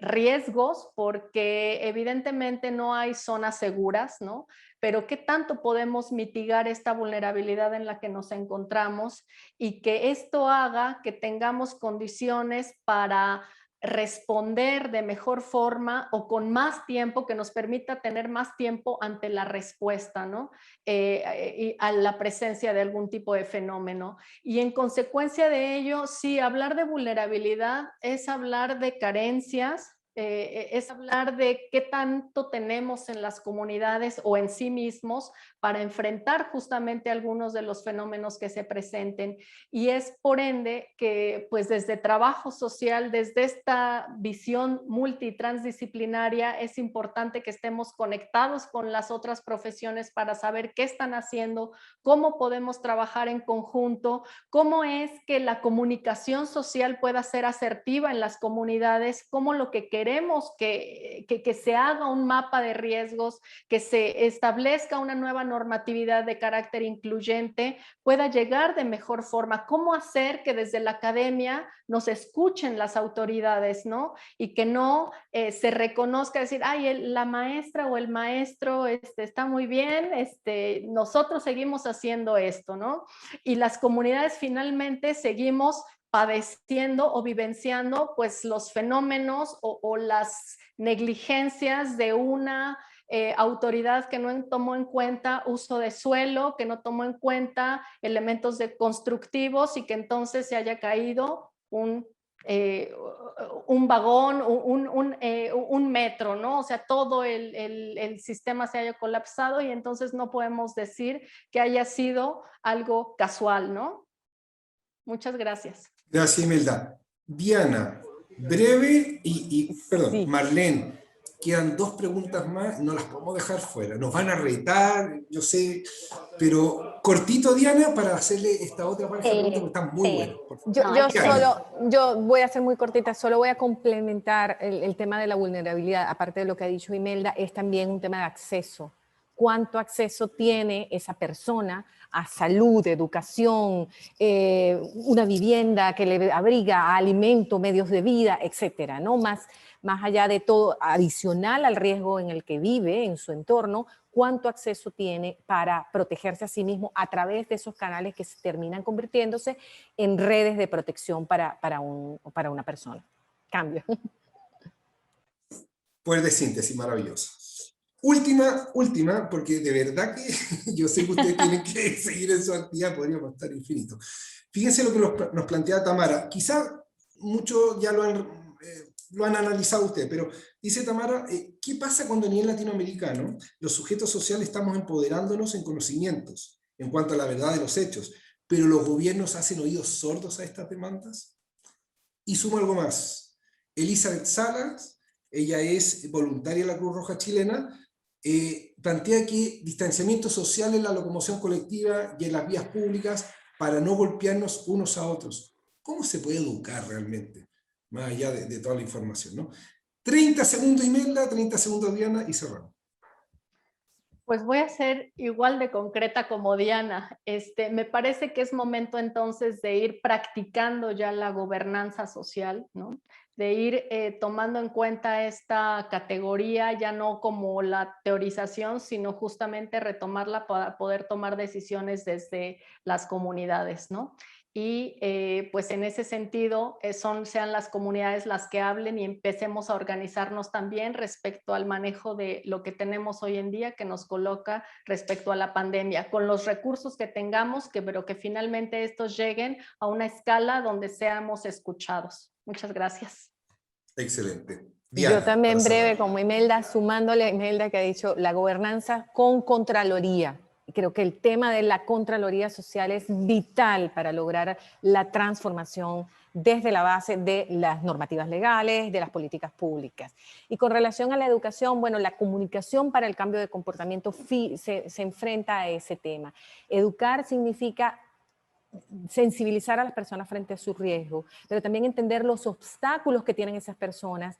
riesgos, porque evidentemente no hay zonas seguras, ¿no? Pero qué tanto podemos mitigar esta vulnerabilidad en la que nos encontramos y que esto haga que tengamos condiciones para responder de mejor forma o con más tiempo, que nos permita tener más tiempo ante la respuesta, ¿no? Y a la presencia de algún tipo de fenómeno. Y en consecuencia de ello, sí, hablar de vulnerabilidad es hablar de carencias, es hablar de qué tanto tenemos en las comunidades o en sí mismos para enfrentar justamente algunos de los fenómenos que se presenten. Y es por ende que pues desde trabajo social, desde esta visión multitransdisciplinaria, es importante que estemos conectados con las otras profesiones para saber qué están haciendo, cómo podemos trabajar en conjunto, cómo es que la comunicación social pueda ser asertiva en las comunidades, cómo lo que queremos que se haga un mapa de riesgos, que se establezca una nueva normatividad de carácter incluyente, pueda llegar de mejor forma, cómo hacer que desde la academia nos escuchen las autoridades, ¿no? Y que no se reconozca decir, ay, la maestra o el maestro está muy bien, nosotros seguimos haciendo esto, ¿no? Y las comunidades finalmente seguimos padeciendo o vivenciando pues los fenómenos o las negligencias de una autoridad que no tomó en cuenta uso de suelo, que no tomó en cuenta elementos constructivos y que entonces se haya caído un vagón, un metro, ¿no? O sea, todo el sistema se haya colapsado y entonces no podemos decir que haya sido algo casual, ¿no? Muchas gracias. Gracias, Imelda. Diana, breve perdón, Sí. Marlene, quedan dos preguntas más, no las podemos dejar fuera. Nos van a retar, yo sé, pero cortito, Diana, para hacerle esta otra parte de preguntas, porque están muy buenas. Yo voy a ser muy cortita, solo voy a complementar el tema de la vulnerabilidad, aparte de lo que ha dicho Imelda, es también un tema de acceso. ¿Cuánto acceso tiene esa persona a salud, educación, una vivienda que le abriga, alimento, medios de vida, etcétera, ¿no? Más allá de todo, adicional al riesgo en el que vive, en su entorno, cuánto acceso tiene para protegerse a sí mismo a través de esos canales que se terminan convirtiéndose en redes de protección para una persona. Cambio. Poder de síntesis, maravilloso. Última, porque de verdad que yo sé que ustedes tienen que seguir en su actividad, podríamos estar infinito. Fíjense lo que nos plantea Tamara. Quizá muchos ya lo han lo han analizado ustedes, pero dice Tamara, ¿qué pasa cuando a nivel latinoamericano los sujetos sociales estamos empoderándonos en conocimientos en cuanto a la verdad de los hechos, pero los gobiernos hacen oídos sordos a estas demandas? Y sumo algo más. Elizabeth Salas, ella es voluntaria de la Cruz Roja chilena, plantea que distanciamiento social en la locomoción colectiva y en las vías públicas para no golpearnos unos a otros. ¿Cómo se puede educar realmente? Más allá de toda la información, ¿no? 30 segundos Imelda, 30 segundos Diana y cerramos. Pues voy a ser igual de concreta como Diana. Me parece que es momento entonces de ir practicando ya la gobernanza social, ¿no? De ir tomando en cuenta esta categoría ya no como la teorización, sino justamente retomarla para poder tomar decisiones desde las comunidades, ¿no? Y pues en ese sentido sean las comunidades las que hablen y empecemos a organizarnos también respecto al manejo de lo que tenemos hoy en día que nos coloca respecto a la pandemia, con los recursos que tengamos, pero que finalmente estos lleguen a una escala donde seamos escuchados. Muchas gracias. Excelente. Diana, yo también breve como Imelda, sumándole a Imelda que ha dicho la gobernanza con Contraloría. Creo que el tema de la Contraloría Social es vital para lograr la transformación desde la base de las normativas legales, de las políticas públicas. Y con relación a la educación, bueno, la comunicación para el cambio de comportamiento se enfrenta a ese tema. Educar significa sensibilizar a las personas frente a su riesgo, pero también entender los obstáculos que tienen esas personas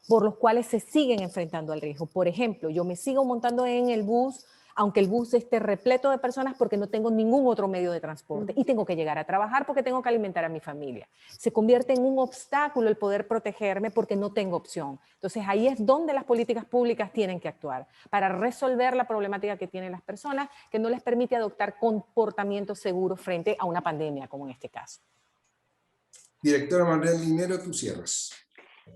por los cuales se siguen enfrentando al riesgo. Por ejemplo, yo me sigo montando en el bus, aunque el bus esté repleto de personas porque no tengo ningún otro medio de transporte y tengo que llegar a trabajar porque tengo que alimentar a mi familia. Se convierte en un obstáculo el poder protegerme porque no tengo opción. Entonces ahí es donde las políticas públicas tienen que actuar para resolver la problemática que tienen las personas que no les permite adoptar comportamientos seguros frente a una pandemia como en este caso. Directora Marlene Linero, tú cierras.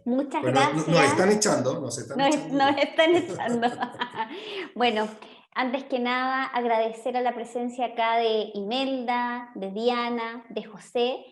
Muchas gracias. Nos están echando. Nos están echando. Bueno, antes que nada, agradecer a la presencia acá de Imelda, de Diana, de José.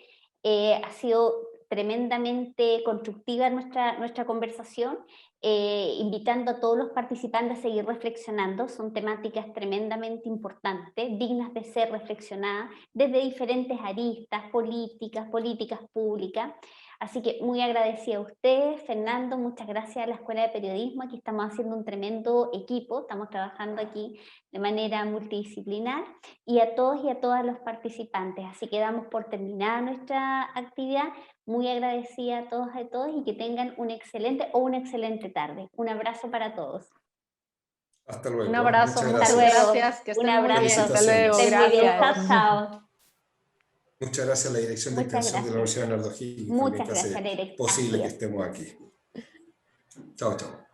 Ha sido tremendamente constructiva nuestra conversación, invitando a todos los participantes a seguir reflexionando. Son temáticas tremendamente importantes, dignas de ser reflexionadas desde diferentes aristas, políticas públicas. Así que muy agradecida a ustedes, Fernando, muchas gracias a la Escuela de Periodismo. Aquí estamos haciendo un tremendo equipo, estamos trabajando aquí de manera multidisciplinar, y a todos y a todas los participantes. Así que damos por terminada nuestra actividad. Muy agradecida a todos y a todas, y que tengan una excelente tarde. Un abrazo para todos. Hasta luego. Un abrazo, muchas gracias. Que estén un abrazo. muy bien. Hasta luego. Gracias. Chao. Muchas gracias a la Dirección de Extensión de la Universidad de Bernardo Higgins. Muchas gracias, la dirección. posible que estemos aquí. Chao, chao.